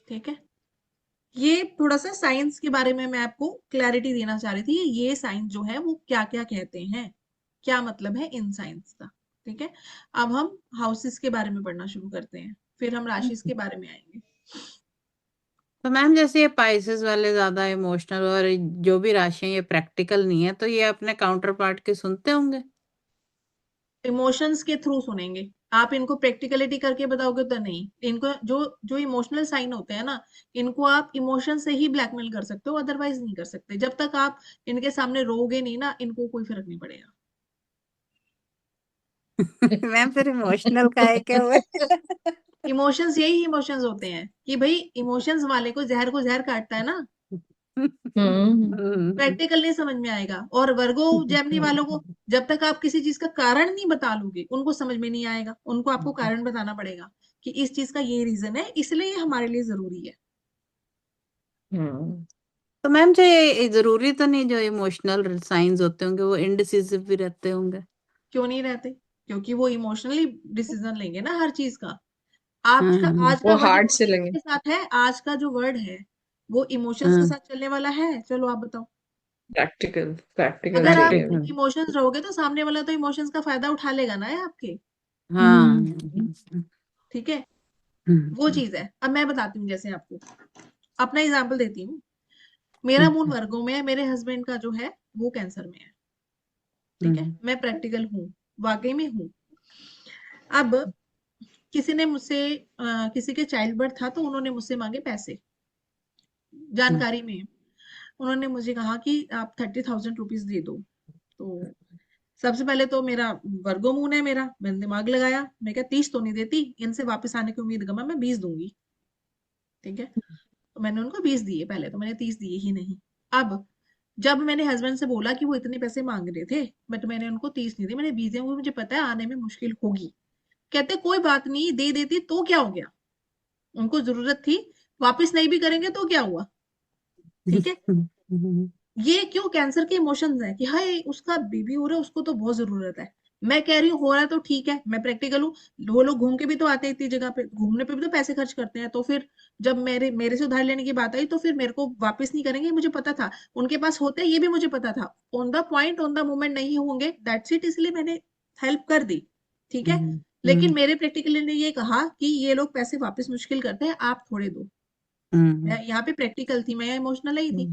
ठीक है, ये थोड़ा सा साइंस के बारे में मैं आपको क्लैरिटी देना चाह रही थी, ये साइंस जो है वो क्या क्या कहते हैं, क्या मतलब है इन साइंस का। ठीक है, अब हम हाउसेस के बारे में पढ़ना शुरू करते हैं, फिर हम राशिस के बारे में आएंगे। तो मैम जैसे ये पाइसेस वाले ज्यादा इमोशनल और जो भी राशियां ये प्रैक्टिकल नहीं है, तो ये अपने काउंटर पार्ट के सुनते होंगे। इमोशंस के थ्रू सुनेंगे, आप इनको प्रैक्टिकलिटी करके बताओगे तो नहीं। इनको जो जो इमोशनल साइन होते हैं ना, इनको आप इमोशन से ही ब्लैकमेल कर सकते हो, अदरवाइज नहीं कर सकते। जब तक आप इनके सामने रोगे नहीं ना, इनको कोई फर्क नहीं पड़ेगा। मैम फिर इमोशनल का है क्या हुआ? इमोशंस यही इमोशंस होते हैं कि भाई इमोशंस वाले को जहर काटता है ना, प्रैक्टिकल नहीं समझ में आएगा। और वर्गो जेमिनी वालों को जब तक आप किसी चीज का कारण नहीं बता लोगे उनको समझ में नहीं आएगा, उनको आपको कारण बताना पड़ेगा कि इस चीज का ये रीजन है, इसलिए ये हमारे लिए जरूरी है। हम्म। तो मैम जो ये जरूरी तो नहीं, जो इमोशनल साइंस होते होंगे वो इनडिसिसिव भी रहते होंगे। क्यों नहीं रहते? क्योंकि वो इमोशनली डिसीजन लेंगे ना हर चीज का। हाँ आज का वो वर्ड हार्ट से इमोशंस लगे। के साथ है, आज का जो वर्ड है वो इमोशंस के हाँ साथ चलने वाला है, चलो आप बताओ। प्रैक्टिकल प्रैक्टिकल अगर आप चाहिए अभी। प्रैक्टिकल। इमोशंस रहोगे तो सामने वाला तो इमोशंस का फायदा उठा लेगा ना ये आपके। हाँ। ठीक है, वो चीज है। अब मैं बताती हूँ, जैसे आपको अपना एग्जांपल देती हूँ। मेरा मून वर्गों में है, मेरे हस्बैंड का जो है वो कैंसर में है। ठीक है, मैं प्रैक्टिकल हूँ, वाकई में हूँ। अब किसी ने मुझसे किसी के चाइल्ड बर्थ था तो उन्होंने मुझसे मांगे पैसे, जानकारी में। उन्होंने मुझे कहा कि आप 30,000 रुपीज दे दो। तो सबसे पहले तो मेरा वर्गो मून है, मेरा मैंने दिमाग लगाया, मैं क्या 30 तो नहीं देती, इनसे वापस आने की उम्मीद गमा, मैं 20 दूंगी। ठीक है, तो मैंने उनको 20 दिए, पहले तो मैंने 30 दिए ही नहीं। अब जब मैंने हस्बैंड से बोला कि वो इतने पैसे मांग रहे थे, बट मैंने उनको 30 नहीं दिए, मैंने 20 दिए, वो मुझे पता है आने में मुश्किल होगी। कहते कोई बात नहीं, दे देती तो क्या हो गया, उनको जरूरत थी, वापस नहीं भी करेंगे तो क्या हुआ। ठीक है, ये क्यों कैंसर के इमोशंस हैं कि हाय उसका बेबी हो रहा है, उसको तो बहुत जरूरत है। मैं कह रही हूँ हो रहा है तो ठीक है, मैं प्रैक्टिकल हूँ। वो लोग घूम के भी तो आते हैं इतनी जगह पे, घूमने पे भी तो पैसे खर्च करते हैं। तो फिर जब मेरे मेरे से उधार लेने की बात आई तो फिर मेरे को वापस नहीं करेंगे, मुझे पता था। उनके पास होते ये भी मुझे पता था, on the point on the moment नहीं होंगे, दैट्स इट, इसलिए मैंने हेल्प कर दी। ठीक है, लेकिन मेरे प्रैक्टिकली ने ये कहा कि ये लोग पैसे वापस मुश्किल करते हैं, आप थोड़े दो। मैं यहाँ पे प्रैक्टिकल थी, मैं इमोशनल नहीं थी।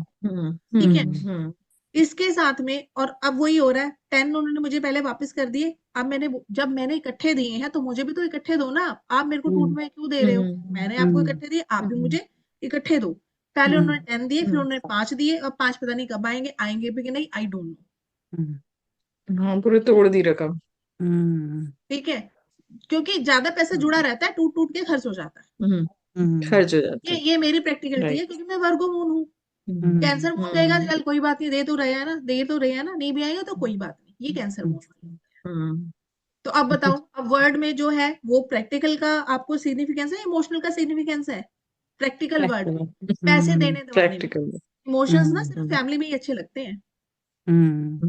ठीक है, इसके साथ में और अब वही हो रहा है। 10 उन्होंने मुझे पहले वापस कर दिए, अब जब मैंने इकट्ठे दिए हैं तो मुझे भी तो इकट्ठे दो ना। आप मेरे को टूट में क्यों दे रहे हो, मैंने आपको इकट्ठे दिए, आप भी मुझे इकट्ठे दो। पहले उन्होंने 10 दिए, फिर उन्होंने 5 दिए, और 5 पता नहीं कब आएंगे, आएंगे भी कि नहीं, आई डोंट नो। हाँ पूरे तोड़ दी रकम। ठीक है, क्योंकि ज्यादा पैसा जुड़ा रहता है, टूट टूट के खर्च हो जाता है। खर्च हो जाता है। ये मेरी प्रैक्टिकलिटी है, राइट। क्योंकि मैं वर्गो मून हूँ। कैंसर मून कहेगा चल कोई बात नहीं, दे तो रहे हैं ना, दे तो रहे हैं ना, नहीं भी आएगा तो कोई बात नहीं, ये कैंसर मून। तो अब बताओ, अब वर्ड में जो है वो प्रैक्टिकल का आपको सिग्निफिकेंस है, इमोशनल का सिग्निफिकेंस है। प्रैक्टिकल वर्ड में पैसे देने दवाने में। प्रैक्टिकल। इमोशंस ना सिर्फ फैमिली में ही अच्छे लगते हैं,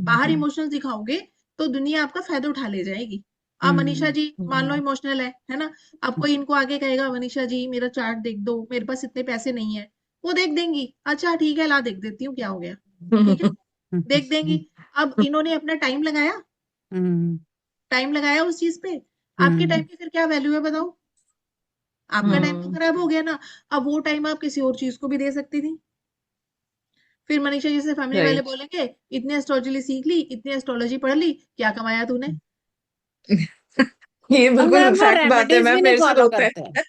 बाहर इमोशंस दिखाओगे तो दुनिया आपका फायदा उठा ले जाएगी। अब मनीषा जी मान लो इमोशनल है ना, अब कोई इनको आगे कहेगा मनीषा जी मेरा चार्ट देख दो, मेरे पास इतने पैसे नहीं है, वो देख देंगी, अच्छा ठीक है ला देख देती हूँ, क्या हो गया। ठीक है, देख देंगी। अब इन्होंने अपना टाइम लगाया उस चीज पे, आपके टाइम की फिर क्या वैल्यू है बताओ। आपका टाइम तो खराब हो गया ना। अब वो टाइम आप किसी और चीज को भी दे सकती थी। फिर मनीषा जी से फैमिली वाले राइट। बोलेंगे इतने एस्ट्रोलॉजी सीख ली, इतनी एस्ट्रोलॉजी पढ़ ली, क्या कमाया तूने। ये और बिल्कुल मैम वो फैक्ट बात है रेमेडीज भी मैम, नहीं मेरे साथ फॉलो होता करते हैं, है।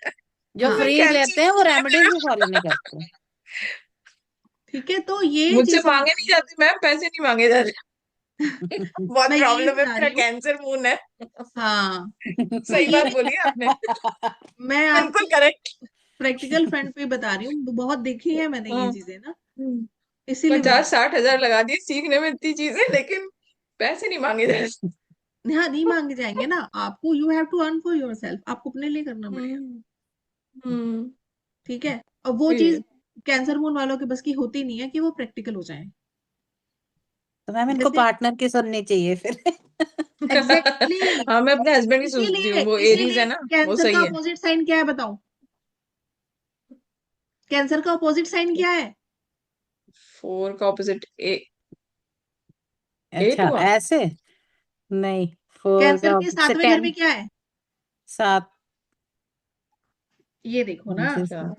जो हाँ फ्री कैंसिल लेते हैं वो है रेमेडीज मेरा। भी फॉलो नहीं करते। ठीक है, तो ये मुझसे चीजें मांगे होती नहीं हैं। जाते मैम, पैसे नहीं मांगे जाते। बहुत मैं यही प्रॉब्लम है, बता मेरा रही हूँ। कैंसर मून है। हाँ, तो सही बात ये बोली है आपने। मैं बिल्कुल आपको करेक्ट। प्रैक्टिकल फ्रंट पे बता रही हूँ, बहुत देखी है मैंने ये चीजें ना, इसीलिए बता 50-60 हजार लगा दिए सीखने में इतनी चीजें, लेकिन पैसे नहीं मांगे जाते। रही हूँ। हाँ, नहीं मांगे जाएंगे ना, आपको you have to earn for yourself, आपको अपने लिए करना पड़ेगा। हम्म। हम्म। ठीक है, और वो चीज कैंसर मून वालों के बस की होती नहीं है कि वो प्रैक्टिकल हो जाए। तो मैम इनको जैसे पार्टनर की सुननी चाहिए फिर। एग्जैक्टली हाँ मैं अपने हस्बैंड की सुनती इसीलिए हूँ, वो एरीज इसीलिए है ना, वो कैंसर का सही है। अपोजिट साइन क्या है बताओ। कैंसर का अपोजिट साइन क्या है। 4 का ऑपोजिट ए, एट अच्छा हुआ। ऐसे, नहीं, 4 कैंसर का के से 7वें घर 10, में क्या है, 7। ये देखो ना। अच्छा।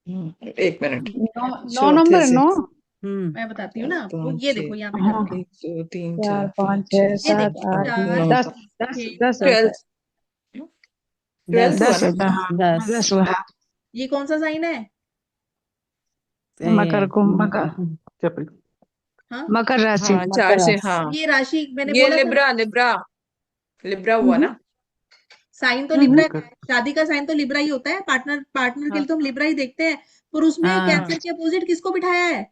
1 मिनट। 9 चौथे नंबर से। 9। मैं बताती हूँ ना चार आपको, पाँच ये छः, देखो यहाँ पे हाँ, करके, 1 2 3 4 4 5 5 6 6 ये 7 7 देखो 8 4 9। 10 10 6 10 होता है। 12। 12 हुआ 10, दस ना। होता है, हाँ 10। 10 हुआ। ये कौन सा साइन है। मकर ए, को मकर, हाँ, मकर राशि। हाँ मकर 4 से, राशि। हाँ। ये राशि मैंने ये बोला था ना, लिब्रा लिब्रा, लिब्रा हुआ हम्म ना। साइन तो लिब्रा हम्म का है, शादी का साइन तो लिब्रा ही होता है, पार्टनर पार्टनर के हाँ लिए तो हम लिब्रा ही देखते हैं। पर उसमें हाँ, कैंसर हाँ। के अपोजिट किसको बिठाया है,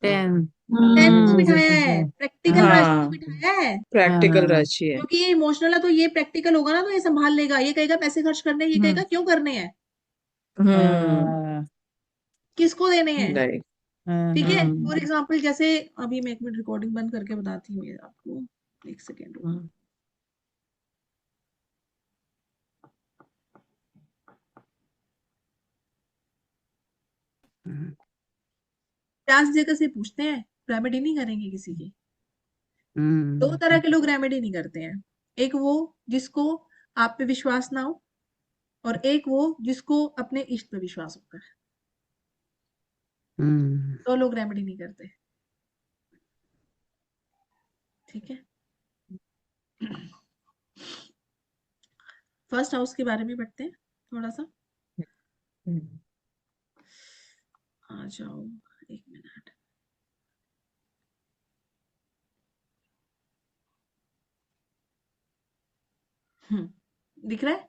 10। 10 को हम्म बिठाया है, प्रैक्टिकल हाँ, राशि को हाँ बिठाया है। प्रैक्टिकल हाँ, राशि है। क्योंकि ये इमोशनल है तो ये प्रैक्टिकल होगा ना, तो ये संभाल लेगा, ये कहेगा पैसे खर्च करने हैं, ये कहेगा हम्म। क्यों करने हैं, हम्म। हाँ, किसको देने हैं। राइट। ठीक है, हाँ, फॉर एग्जाम्पल जैसे अभी मैं 1 मिनट रिकॉर्डिंग बंद करके बताती हूँ ये आपको, 1 सेकेंड रुको। 50 जगह से पूछते हैं, रेमेडी नहीं करेंगे किसी की। दो तरह के लोग रेमेडी नहीं करते हैं, एक वो जिसको आप पे विश्वास ना हो, और एक वो जिसको अपने इष्ट पे विश्वास होता है। दो लोग रेमेडी नहीं करते, ठीक है। फर्स्ट हाउस के बारे में पढ़ते हैं थोड़ा सा। आ जाओ, एक मिनट। दिख रहा है?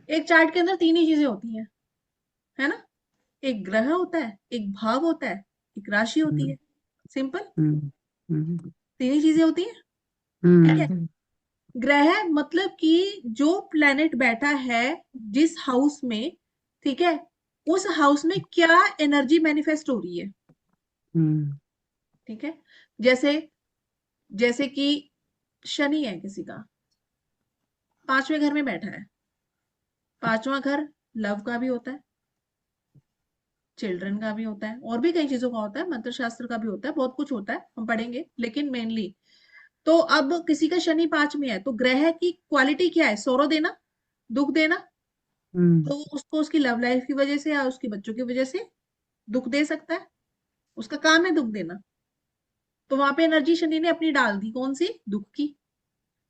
एक चार्ट के अंदर तीन ही चीजें होती हैं, है ना? एक ग्रह होता है, एक भाव होता है, एक राशि होती है। सिंपल, तीन ही चीजें होती हैं, ठीक है। ग्रह मतलब कि जो प्लेनेट बैठा है जिस हाउस में, ठीक है, उस हाउस में क्या एनर्जी मैनिफेस्ट हो रही है, ठीक है। जैसे जैसे कि शनि है किसी का, 5वें घर में बैठा है। 5वां घर लव का भी होता है, चिल्ड्रन का भी होता है, और भी कई चीजों का होता है, मंत्र शास्त्र का भी होता है, बहुत कुछ होता है, हम पढ़ेंगे, लेकिन मेनली तो अब किसी का शनि 5 में है, तो ग्रह की क्वालिटी क्या है? सौरो देना, दुख देना। तो उसको उसकी लव लाइफ की वजह से या उसके बच्चों की वजह से दुख दे सकता है, उसका काम है दुख देना। तो वहां पे एनर्जी शनि ने अपनी डाल दी, कौन सी? दुख की।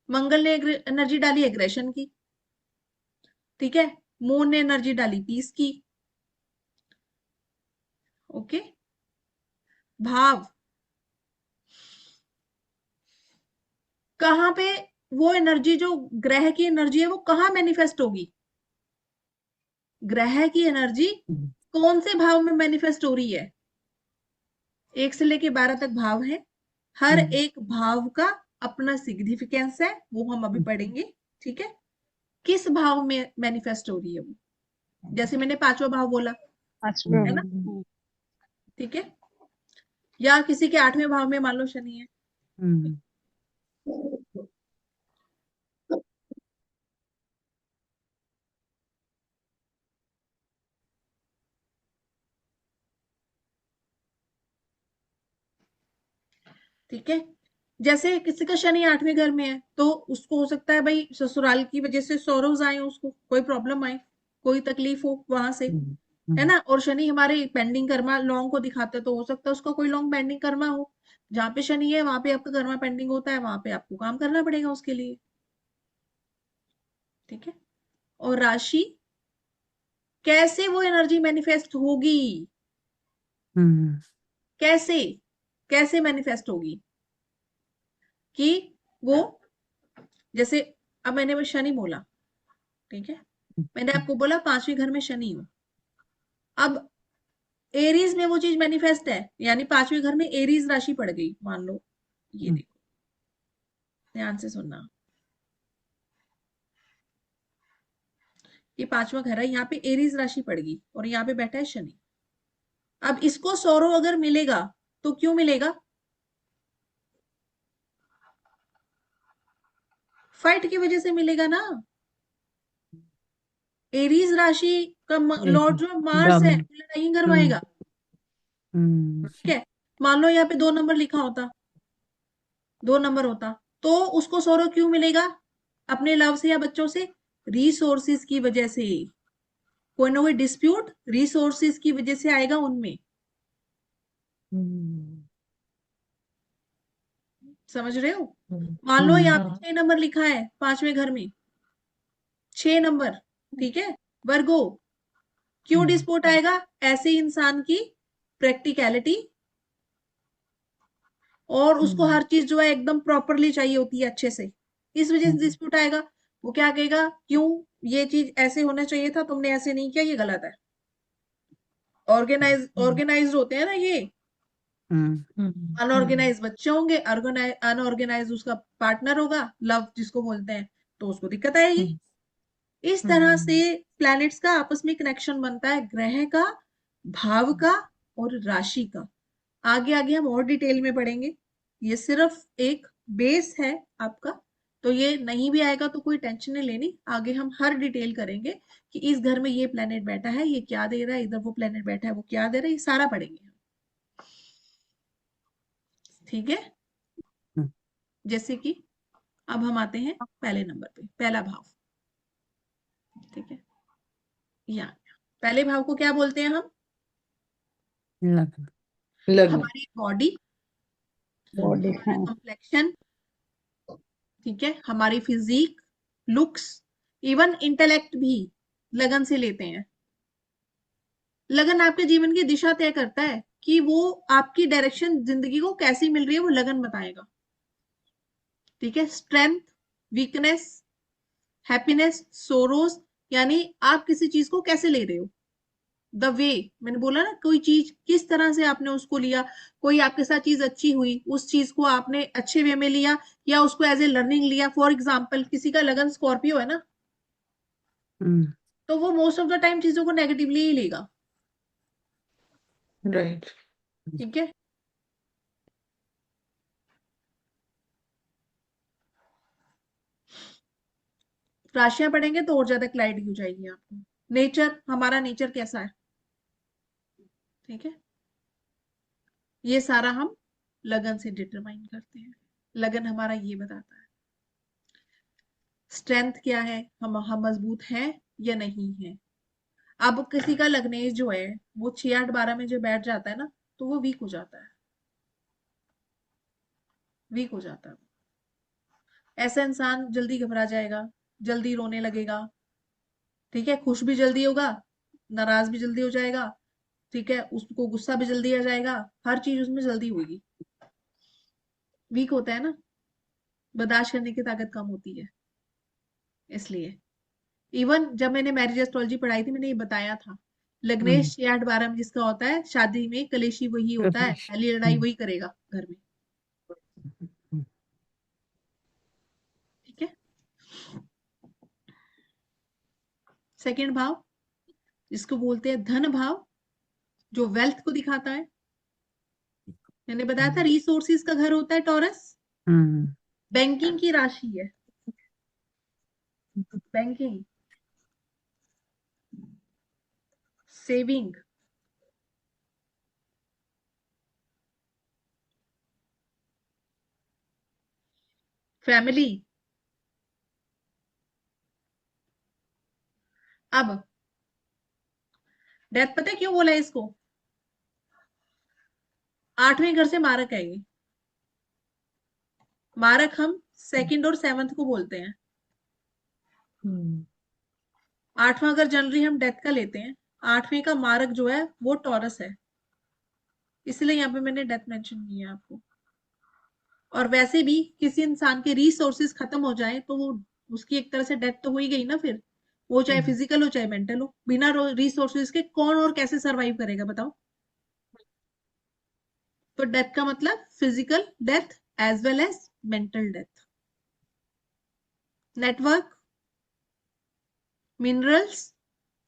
मंगल ने एनर्जी डाली एग्रेशन की, ठीक है। मून ने एनर्जी डाली पीस की, ओके। भाव, कहाँ पे वो एनर्जी, जो ग्रह की एनर्जी है, वो कहाँ मैनिफेस्ट होगी? ग्रह की एनर्जी कौन से भाव में मैनिफेस्ट हो रही है? 1 से लेके 12 तक भाव है, हर एक भाव का अपना सिग्निफिकेंस है, वो हम अभी पढ़ेंगे, ठीक है। किस भाव में मैनिफेस्ट हो रही है वो? जैसे मैंने 5वां भाव बोला, है ना, ठीक है। या किसी के 8वें भाव में मान लो शनि है, ठीक है। जैसे किसी का शनि 8वें घर में है, तो उसको हो सकता है भाई ससुराल की वजह से सौरव्स आए, उसको कोई प्रॉब्लम आए, कोई तकलीफ हो वहां से, है ना। और शनि हमारे पेंडिंग कर्मा लॉन्ग को दिखाता है, तो हो सकता है उसका कोई लॉन्ग पेंडिंग कर्मा हो। जहाँ पे शनि है वहां पे आपका कर्मा पेंडिंग होता है, वहां पे आपको काम करना पड़ेगा उसके लिए, ठीक है। और राशि, कैसे वो एनर्जी मैनिफेस्ट होगी, कैसे कैसे मैनिफेस्ट होगी कि वो, जैसे अब मैंने वो शनि बोला, ठीक है, मैंने आपको बोला 5वें घर में शनि हो। अब एरीज में वो चीज मैनिफेस्ट है, यानी 5वें घर में एरीज राशि पड़ गई, मान लो, ये देखो, ध्यान से सुनना, ये 5वां घर है, यहाँ पे एरीज राशि पड़ गई और यहाँ पे बैठा है शनि। अब इसको सौरव अगर मिलेगा तो क्यों मिलेगा? फाइट की वजह से मिलेगा ना। एरीज राशि का लॉर्ड जो मार्स है, लड़ाई करवाएगा, ठीक है। मान लो यहाँ पे 2 नंबर लिखा होता, 2 नंबर होता, तो उसको सौरव क्यों मिलेगा? अपने लव से या बच्चों से? रिसोर्सिस की वजह से, कोई ना कोई डिस्प्यूट रिसोर्सिस की वजह से आएगा उनमें, समझ रहे हो? मान लो यहाँ पे 6 नंबर लिखा है 5वें घर में, 6 नंबर, ठीक है। वर्गो, क्यों डिस्प्यूट आएगा? ऐसे इंसान की प्रैक्टिकलिटी, और उसको हर चीज जो है एकदम प्रॉपरली चाहिए होती है, अच्छे से, इस वजह से डिस्प्यूट आएगा। वो क्या कहेगा, क्यों ये चीज ऐसे होना चाहिए था, तुमने ऐसे नहीं किया, ये गलत है। ऑर्गेनाइज होते हैं ना ये, अनऑर्गेनाइज बच्चे होंगे, अनऑर्गेनाइज उसका पार्टनर होगा, लव जिसको बोलते हैं, तो उसको दिक्कत आएगी। इस तरह से प्लैनेट्स का आपस में कनेक्शन बनता है, ग्रह का, भाव का और राशि का। आगे आगे हम और डिटेल में पढ़ेंगे, ये सिर्फ एक बेस है आपका, तो ये नहीं भी आएगा तो कोई टेंशन नहीं लेनी, आगे हम हर डिटेल करेंगे कि इस घर में ये प्लेनेट बैठा है, ये क्या दे रहा है, इधर वो प्लेनेट बैठा है, वो क्या दे रहा है, ये सारा पढ़ेंगे। ठीक है, हम्म, जैसे कि अब हम आते हैं पहले नंबर पे, पहला भाव। ठीक है, यहाँ पहले भाव को क्या बोलते हैं हम? लग्न। लग्न। हमारी बॉडी, बॉडी, हमारा हाँ। कंप्लेक्शन, ठीक है, हमारी फिजिक, लुक्स, इवन इंटेलेक्ट भी लगन से लेते हैं। लगन आपके जीवन की दिशा तय करता है कि वो आपकी डायरेक्शन जिंदगी को कैसी मिल रही है, वो लगन बताएगा। ठीक है, स्ट्रेंथ, वीकनेस, हैप्पीनेस, सोरोस, यानी आप किसी चीज को कैसे ले रहे हो। द वे, मैंने बोला ना, कोई चीज किस तरह से आपने उसको लिया। कोई आपके साथ चीज अच्छी हुई, उस चीज को आपने अच्छे वे में लिया या उसको एज ए लर्निंग लिया। फॉर एग्जाम्पल, किसी का लगन स्कॉर्पियो है ना, हम्म, तो वो मोस्ट ऑफ द टाइम चीजों को नेगेटिवली ही लेगा। राइट। ठीक है, राशियां पढ़ेंगे तो और ज्यादा क्लैरिटी हो जाएगी आपको। नेचर, हमारा नेचर कैसा है। ठीक है, ये सारा हम लगन से डिटरमाइन करते हैं। लगन हमारा ये बताता है। स्ट्रेंथ क्या है, हम मजबूत हैं या नहीं है। अब किसी का लग्नेश जो है वो 6 8 12 में जो बैठ जाता है ना, तो वो वीक हो जाता है, वीक हो जाता है। ऐसा इंसान जल्दी घबरा जाएगा, जल्दी रोने लगेगा। ठीक है, खुश भी जल्दी होगा, नाराज भी जल्दी हो जाएगा। ठीक है, उसको गुस्सा भी जल्दी आ जाएगा, हर चीज उसमें जल्दी होगी। वीक होता है ना, बर्दाश्त करने की ताकत कम होती है, इसलिए। इवन जब मैंने मैरिज एस्ट्रोलॉजी पढ़ाई थी, मैंने ये बताया था, हम्म, लग्नेश 6 8 12 में जिसका होता है, शादी में कलेशी वही होता है, पहली लड़ाई हम्म, वही करेगा घर में। ठीक है, सेकंड भाव जिसको बोलते हैं धन भाव, जो वेल्थ को दिखाता है। मैंने बताया था रिसोर्सिस का घर होता है टॉरस। हम्म, बैंकिंग की राशि है, बैंकिंग, सेविंग, फैमिली। अब डेथ, पता है क्यों बोला है इसको? 8वें घर से मारक है ये। मारक हम सेकंड और सेवंथ को बोलते हैं। हम्म, 8वां घर जनरली हम डेथ का लेते हैं। 8वें का मारक जो है वो टॉरस है, इसलिए यहाँ पे मैंने डेथ मेंशन की है आपको। और वैसे भी किसी इंसान के रिसोर्सेज खत्म हो जाए तो वो, उसकी एक तरह से डेथ तो हो ही गई ना फिर। वो चाहे फिजिकल हो चाहे मेंटल हो, बिना रिसोर्सेज के कौन और कैसे सरवाइव करेगा बताओ। तो डेथ का मतलब physical death as well as mental death. Network, minerals,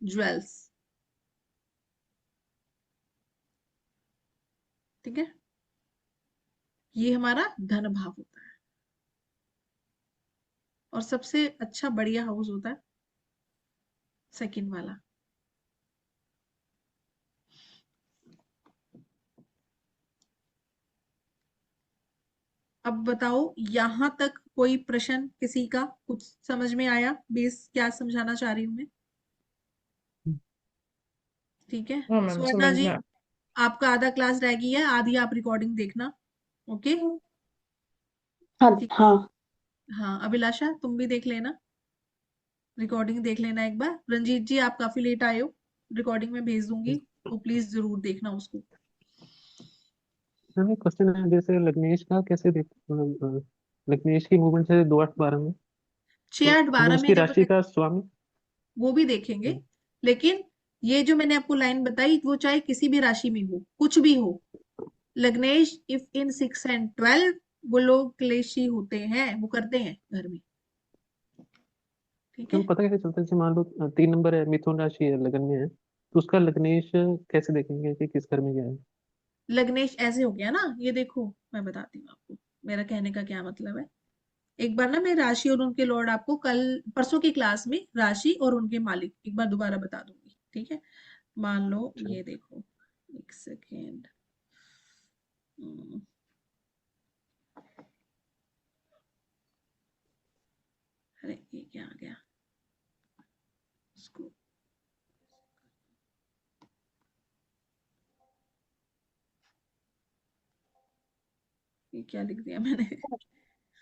jewels. ठीक है, ये हमारा धन भाव होता है। और सबसे अच्छा बढ़िया हाउस होता है सेकंड वाला। अब बताओ, यहां तक कोई प्रश्न किसी का, कुछ समझ में आया? बेस क्या समझाना चाह रही हूँ मैं? ठीक है, हाँ मैम, स्वर्णा समझ जी, में आपका आधा क्लास रह गई है, आधी आप रिकॉर्डिंग देखना। ओके, हाँ ठीक। हाँ। हाँ, अभिलाषा तुम भी देख लेना, रिकॉर्डिंग देख लेना एक बार। रंजीत जी, आप काफी लेट आए हो, रिकॉर्डिंग में भेज दूंगी, तो प्लीज जरूर देखना उसको। हमें क्वेश्चन है जैसे लग्नेश का कैसे देख लग्नेश की मूवमेंट है 2 8 12 में, तो 6 8 12 वो में उसकी जब राशि का स्वामी। वो भी देखेंगे, लेकिन ये जो मैंने आपको लाइन बताई, वो चाहे किसी भी राशि में हो, कुछ भी हो। लग्नेश इफ इन 6 and 12, वो लोग क्लेशी होते हैं, वो करते हैं घर में। ठीक क्यों है, पता कैसे चलता है? जैसे मान लो 3 नंबर है, मिथुन राशि है, लगन में है, तो उसका लग्नेश कैसे देखेंगे कि किस घर में गया है? लग्नेश ऐसे हो गया ना, ये देखो मैं बताती हूँ आपको, मेरा कहने का क्या मतलब है। एक बार ना मैं राशि और उनके लॉर्ड आपको कल परसों की क्लास में राशि और उनके मालिक एक बार दोबारा बता दूंगी। ठीक है, मान लो अच्छा। ये देखो, एक सेकेंड, अरे ये क्या आ गया इसको, ये क्या लिख दिया मैंने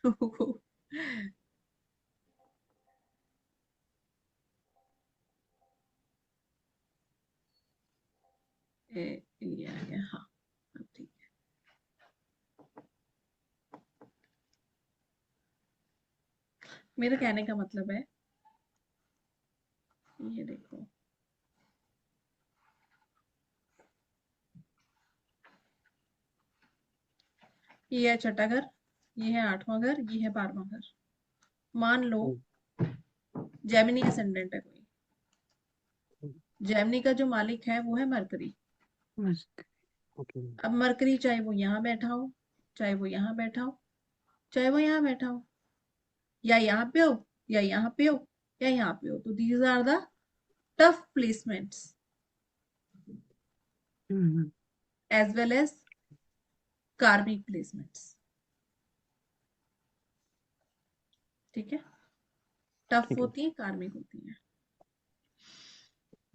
रुको। ये आ गया, हाँ अब ठीक है। मेरा कहने का मतलब है, ये देखो, ये है छठा घर, ये है आठवां घर, ये है 12वां घर। मान लो जेमिनी असेंडेंट है कोई, जेमिनी का जो मालिक है वो है मरकरी। ओके। अब मरकरी चाहे वो यहाँ बैठा हो, चाहे वो यहाँ बैठा हो, चाहे वो यहाँ बैठा हो, या यहाँ पे हो, या यहाँ पे हो, या यहाँ पे हो, तो these are the tough placements as well as karmic placements. ठीक है, टफ ठीक है। होती है, कार्मिक होती है।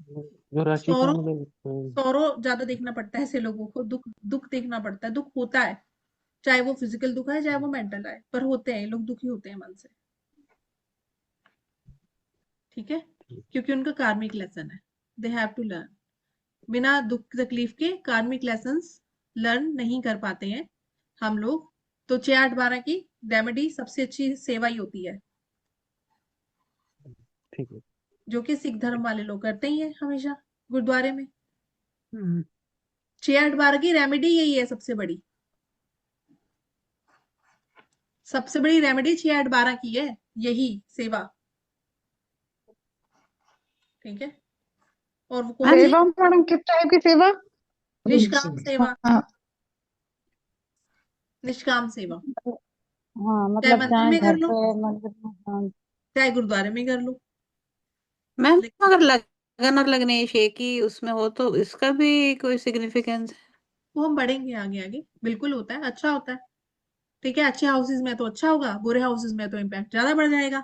जो राशि का सौरों मतलब सौरों ज्यादा देखना पड़ता है ऐसे लोगों को, दुख दुख देखना पड़ता है, दुख होता है, चाहे वो फिजिकल दुख है चाहे वो मेंटल है, पर होते हैं, लोग दुखी होते हैं मन से। ठीक है, क्योंकि उनका कार्मिक लेसन है, दे हैव टू लर्न। बिना दुख तकलीफ के कार्मिक लेसन्स लर्न नहीं कर पाते हैं हम लोग। तो 6 8 12 की रेमेडी सबसे अच्छी सेवा ही होती है, ठीक है। जो कि सिख धर्म वाले लोग करते ही हैं हमेशा गुरुद्वारे में। 6 8 12 की रेमेडी यही है सबसे बड़ी, सबसे बड़ी रेमेडी 6 8 12 की है, यही सेवा। ठीक है, और वो कौन सी? सेवा मैडम, किस टाइप की सेवा? निष्काम सेवा, हाँ निष्काम सेवा, हाँ, चाहे मतलब मंदिर जहाँ में कर घर लो, पे मंदिर में, हाँ। चाहे गुरुद्वारे में कर लो। मैम लेकिन अगर लगन और लग्नेश एक ही उसमें हो तो इसका भी कोई सिग्निफिकेंस है? वो हम बढ़ेंगे आगे आगे, बिल्कुल होता है, अच्छा होता है। ठीक है, अच्छे हाउसेज में तो अच्छा होगा, बुरे हाउसेज में तो इम्पैक्ट ज्यादा बढ़ जाएगा।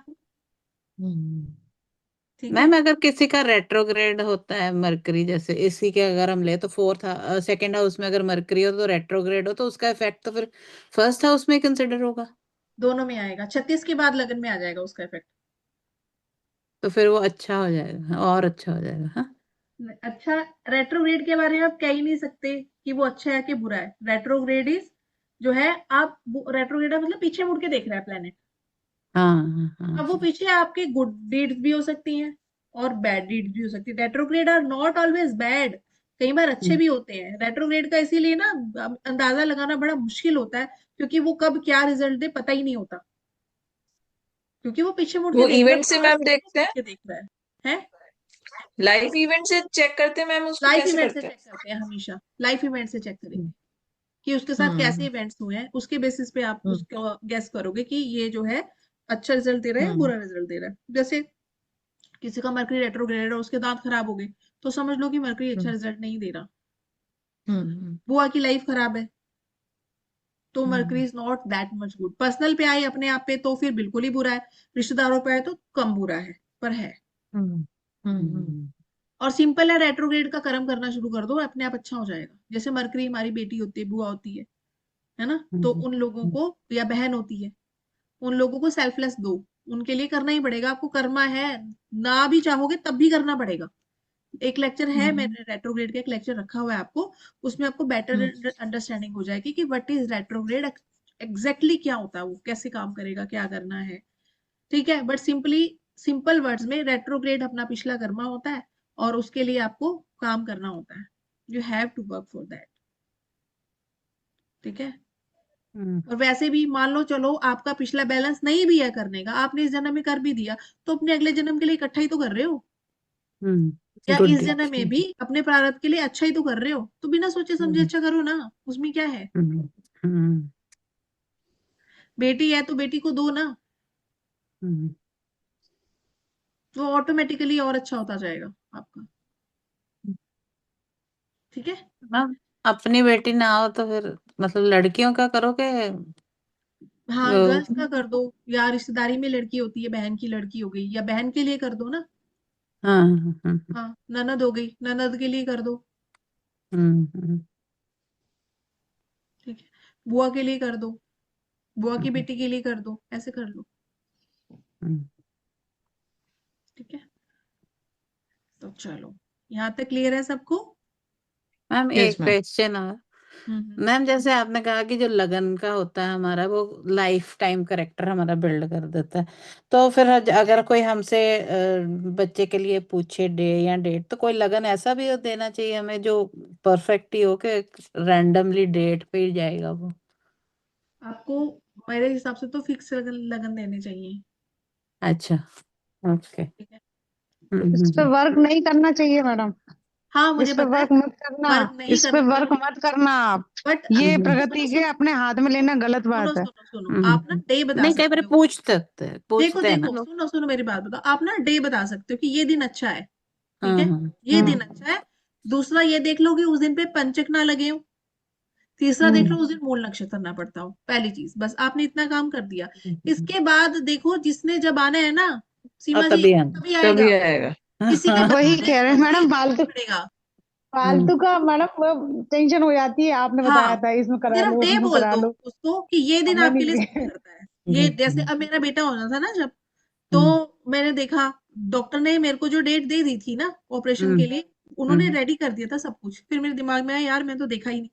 ठीक है, मैम अगर किसी का रेट्रोग्रेड होता है मरकरी, जैसे इसी के अगर हम ले तो फोर्थ सेकंड हाउस में अगर मरकरी हो तो रेट्रोग्रेड हो तो उसका इफेक्ट तो फिर फर्स्ट हाउस में कंसिडर होगा? दोनों में आएगा, 36 के बाद लगन में आ जाएगा उसका इफेक्ट। तो फिर वो अच्छा हो जाएगा और अच्छा हो जाएगा, हाँ। अच्छा, रेट्रोग्रेड के बारे में आप कह ही नहीं सकते कि वो अच्छा है कि बुरा है। रेट्रोग्रेड इज जो है, आप रेट्रोग्रेड मतलब पीछे मुड़ के देख रहा है प्लेनेट। हाँ हाँ हाँ अब वो पीछे आपके गुड डीड्स भी हो सकती हैं और बैड डीड्स भी हो सकती है। Retrograde are not always bad, कई बार अच्छे हम्म। भी होते हैं। रेट्रोग्रेड का इसीलिए ना अंदाजा लगाना बड़ा मुश्किल होता है, क्योंकि वो कब क्या रिजल्ट दे पता ही नहीं होता, क्योंकि वो पीछे मुड़ के वो देख रहा है, इवेंट से पास्ट मैम को देखते देख हैं, के देख रहा है। लाइव इवेंट से चेक करते हैं मैम, उसको लाइफ कैसे इवेंट से करते हैं? चेक करते हैं, हमेशा लाइफ इवेंट से चेक करेंगे कि उसके साथ कैसे हम्म इवेंट्स हुए हैं, उसके बेसिस पे आप हम्म उसको गेस करोगे कि ये जो है अच्छा रिजल्ट दे रहा है या हम्म बुरा रिजल्ट दे रहा है। जैसे किसी का मरकरी रेट्रोग्रेड है और उसके दांत खराब हो गए, तो समझ लो कि मरकरी अच्छा हम्म रिजल्ट नहीं दे रहा। हम्म बुआ की लाइफ खराब है, तो mercury hmm is not that much good. Personal पे आए अपने आप पे तो फिर बिल्कुल ही बुरा है, रिश्तेदारों पे आए तो कम बुरा है, पर है। हम्म हम्म हम्म और सिंपल है, रेट्रोग्रेड का कर्म करना शुरू कर दो, अपने आप अच्छा हो जाएगा। जैसे मरकरी हमारी बेटी होती है, बुआ होती है ना, तो हम्म उन लोगों हम्म को, या बहन होती है, उन लोगों को सेल्फलेस दो, उनके लिए करना ही पड़ेगा आपको, कर्मा है, ना भी चाहोगे तब भी करना पड़ेगा। एक लेक्चर है, हम्म मैंने रेट्रोग्रेड का एक लेक्चर रखा हुआ है आपको, उसमें आपको बेटर हम्म अंडरस्टैंडिंग हो जाएगी कि व्हाट इज रेट्रोग्रेड, एग्जैक्टली क्या होता है, वो कैसे काम करेगा, क्या करना है। ठीक है, बट सिंपली, सिंपल वर्ड्स में, रेट्रोग्रेड अपना पिछला कर्मा होता है और उसके लिए आपको काम करना होता है। You have to work for that. ठीक है, हम्म और वैसे भी मान लो चलो आपका पिछला बैलेंस नहीं भी है करने का, आपने इस जन्म में कर भी दिया, तो अपने अगले जन्म के लिए इकट्ठा ही तो कर रहे हो, या गुड इस जन्म डीड। में भी अपने प्रारब्ध के लिए अच्छा ही तो कर रहे हो, तो बिना सोचे समझे हम्म अच्छा करो ना, उसमें क्या है। हम्म हम्म बेटी है तो बेटी को दो ना, हम्म वो ऑटोमेटिकली और अच्छा होता जाएगा आपका। ठीक है, मैम अपनी बेटी ना हो तो फिर मतलब लड़कियों का करोगे? हाँ, वो गर्ल्स का कर दो, या रिश्तेदारी में लड़की होती है, बहन की लड़की हो गई, या बहन के लिए कर दो ना। हाँ हाँ हाँ, हाँ, ननद हो गई, ननद के लिए कर दो। हम्म। ठीक है, बुआ के लिए कर दो, बुआ की बेटी के लिए कर दो, ऐसे कर लो। हम्म। ठीक है, तो चलो, यहाँ तक क्लियर है सबको? मैम यस एक मैम। क्वेश्चन और। मैम जैसे आपने कहा कि जो लगन का होता है हमारा, वो लाइफ टाइम करेक्टर हमारा बिल्ड कर देता है। तो फिर अगर कोई हमसे बच्चे के लिए पूछे डे या डेट, तो कोई लगन ऐसा भी देना चाहिए हमें जो परफेक्ट ही हो, कि रैंडमली डेट पे ही जाएगा वो। आपको मेरे हिसाब से तो फिक्स लगन लगन देने चाहिए। अच्छा, ओके। ठीक है, इस पे वर्क नहीं करना चाहिए मैडम, हाँ मुझे इस पे पता है, वर्क मत करना, वर्क नहीं इस पे करना वर्क चाहिए, मत करना आप। बट ये सुनो प्रगति के सुनो अपने हाथ में लेना गलत सुनो बात है। सुनो सुनो, आप ना डे बता नहीं, कई बार सकते हो। पूछ सकते हैं, देखो पूछते हैं ना देखो, लोग। सुनो सुनो, मेरी बात बताओ, आप ना डे बता सकते हो कि ये दिन अच्छा है। ठीक हाँ है, हाँ ये दिन हम्म अच्छा है। दूसरा ये देख लो कि उस दिन पे पंचक ना लगे हो। तीसरा देख लो हम्म उस दिन मूल नक्षत्र ना पड़ता हो। पहली चीज, बस आपने इतना काम कर दिया। इसके बाद देखो, जिसने जब आना है ना, और सीमा जी, तभी आना। तभी तभी आएगा। आएगा। किसी के वही बताने कह रहे हैं से मैडम, नहीं पड़ेगा। फालतू का मैडम टेंशन हो जाती है, आपने बताया हाँ, था इसमें करा सिर्फ लो डे उसमें बोल करा दो लो। उसको कि ये दिन हमें आपके लिए नहीं सूट करता है। ये जैसे अब मेरा बेटा होना था ना जब, तो मैंने देखा, डॉक्टर ने मेरे को जो डेट दे दी थी ना ऑपरेशन के लिए, उन्होंने रेडी कर दिया था सब कुछ। फिर मेरे दिमाग में आया, यार मैं तो देखा ही नहीं।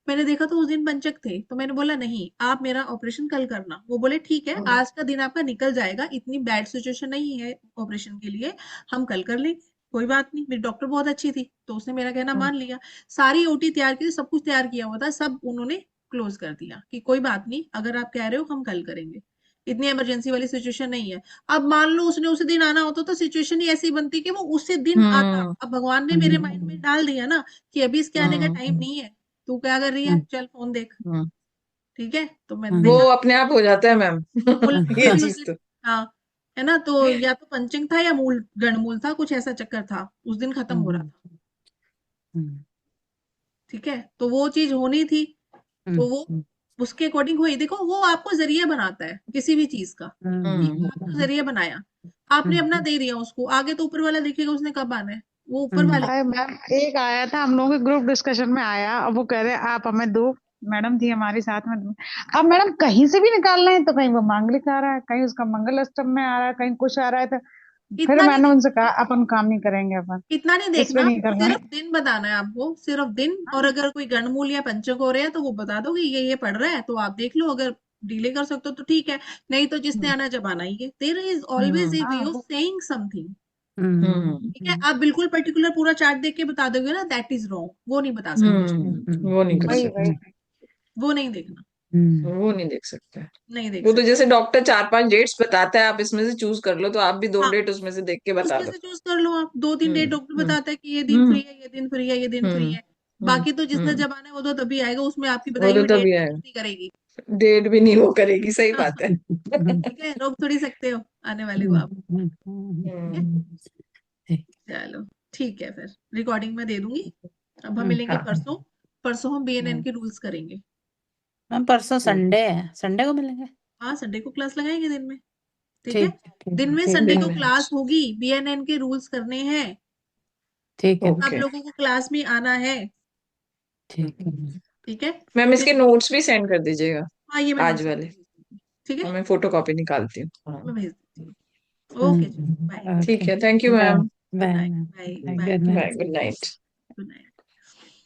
मैंने देखा तो उस दिन पंचक थे, तो मैंने बोला नहीं, आप मेरा ऑपरेशन कल करना। वो बोले ठीक है, आज का दिन आपका निकल जाएगा, इतनी बैड सिचुएशन नहीं है ऑपरेशन के लिए, हम कल कर लेंगे, कोई बात नहीं। मेरी डॉक्टर बहुत अच्छी थी, तो उसने मेरा कहना मान लिया। सारी ओटी तैयार की थी, सब कुछ तैयार किया हुआ था, सब उन्होंने क्लोज कर दिया कि कोई बात नहीं, अगर आप कह रहे हो हम कल करेंगे, इतनी इमरजेंसी वाली सिचुएशन नहीं है। अब मान लो उसने उसी दिन आना होता तो सिचुएशन ही ऐसी बनती कि वो उसी दिन आता। हम्म अब भगवान ने मेरे माइंड में डाल दिया ना कि अभी इसके आने का टाइम हम्म नहीं है, तू क्या कर रही है, चल फोन देख। हम्म। ठीक है, तो मैंने वो देखा अपने आप हो जाता है मैम। मूल ये नक्षत्र भी उस चीज दिन, तो। हाँ, है ना, तो या तो पंचंग था या मूल गणमूल था, कुछ ऐसा चक्कर था, उस दिन खत्म हो रहा था। ठीक है, तो वो चीज होनी थी, तो वो उसके अकॉर्डिंग हुई। देखो, वो आपको जरिया बनाता है किसी भी चीज का, कि आपको जरिया बनाया, आपने अपना दे दिया उसको, आगे तो ऊपर वाला देखेगा उसने कब आना है, वो ऊपर वाले। अरे मैम, एक आया था हम लोगों के ग्रुप डिस्कशन में आया, अब वो कह रहे आप हमें दो, मैडम थी हमारी साथ में। अब मैडम कहीं से भी निकालना है, तो कहीं वो मांगलिक आ रहा है, कहीं उसका मंगल अष्टम में आ रहा है, कहीं कुछ आ रहा है, तो फिर इतना नहीं मैंने उनसे देखना, कहा अपन काम नहीं करेंगे, अपन इतना नहीं इस पे देखना, नहीं करना सिर्फ है। दिन बताना है आपको, सिर्फ दिन। और हाँ अगर कोई गणमूल या पंचक हो रहे हैं तो वो बता दो कि ये पड़ रहा है, तो आप देख लो, अगर डिले कर सकते हो तो ठीक है, नहीं तो जिसने आना जब आना ही है। देयर इज ऑलवेज ए वे हाँ ऑफ सेइंग समथिंग। हम्म ठीक है, आप बिल्कुल पर्टिकुलर पूरा चार्ट देख के बता दोगे ना, दैट इज रॉन्ग, वो नहीं बता सकते। वो नहीं कर वही सकते। वही वो नहीं देखना, वो नहीं देख सकते। नहीं देख वो तो सकते। जैसे डॉक्टर 4-5 डेट्स बताता है, आप इसमें से चूज कर लो, तो आप भी 2 हाँ, डेट उसमें से देख के बता उसमें दो। से चूज कर लो आप। 2-3 डेट हम्म डॉक्टर हम्म बताता है कि ये दिन फ्री हम्म है, ये दिन फ्री है, ये दिन फ्री हम्म है। बाकी तो जिसने हम्म। जब आना है वो तो तभी आएगा, उसमें आपकी वो बताई तो हुई डेट तभी मैटर आएगा, नहीं करेगी। डेट भी नहीं वो करेगी, सही बात है। ठीक है, रोक थोड़ी सकते हो आने वाले को आप। ठीक है, हम्म, चलो, ठीक है, फिर रिकॉर्डिंग में दे दूंगी। अब हम मिलेंगे हाँ परसों। परसों हम बीएनएन के रूल्स करेंगे। मैम परसों संडे है, संडे को मिलेंगे। हाँ, संडे को क्लास लगाएंगे दिन में। ठीक है, ठीक ठीक दिन में ठीक संडे दिन को में। क्लास होगी, बीएनएन के रूल्स करने हैं। ठीक है सब ओके लोगों को क्लास में आना है। ठीक है। ठीक है, मैम, इसके फिर नोट्स भी सेंड कर दीजिएगा, हाँ, ये मैं आज नोट्स वाले। आपको भेज दूंगी। ठीक है, और मैं फोटो कॉपी निकालती हूँ। हाँ, मैं भेज देती हूँ। ओके, चलो, बाय। ठीक ओके, है, thank you bye ma'am. Good bye night, bye bye. Good night. Bye, good night.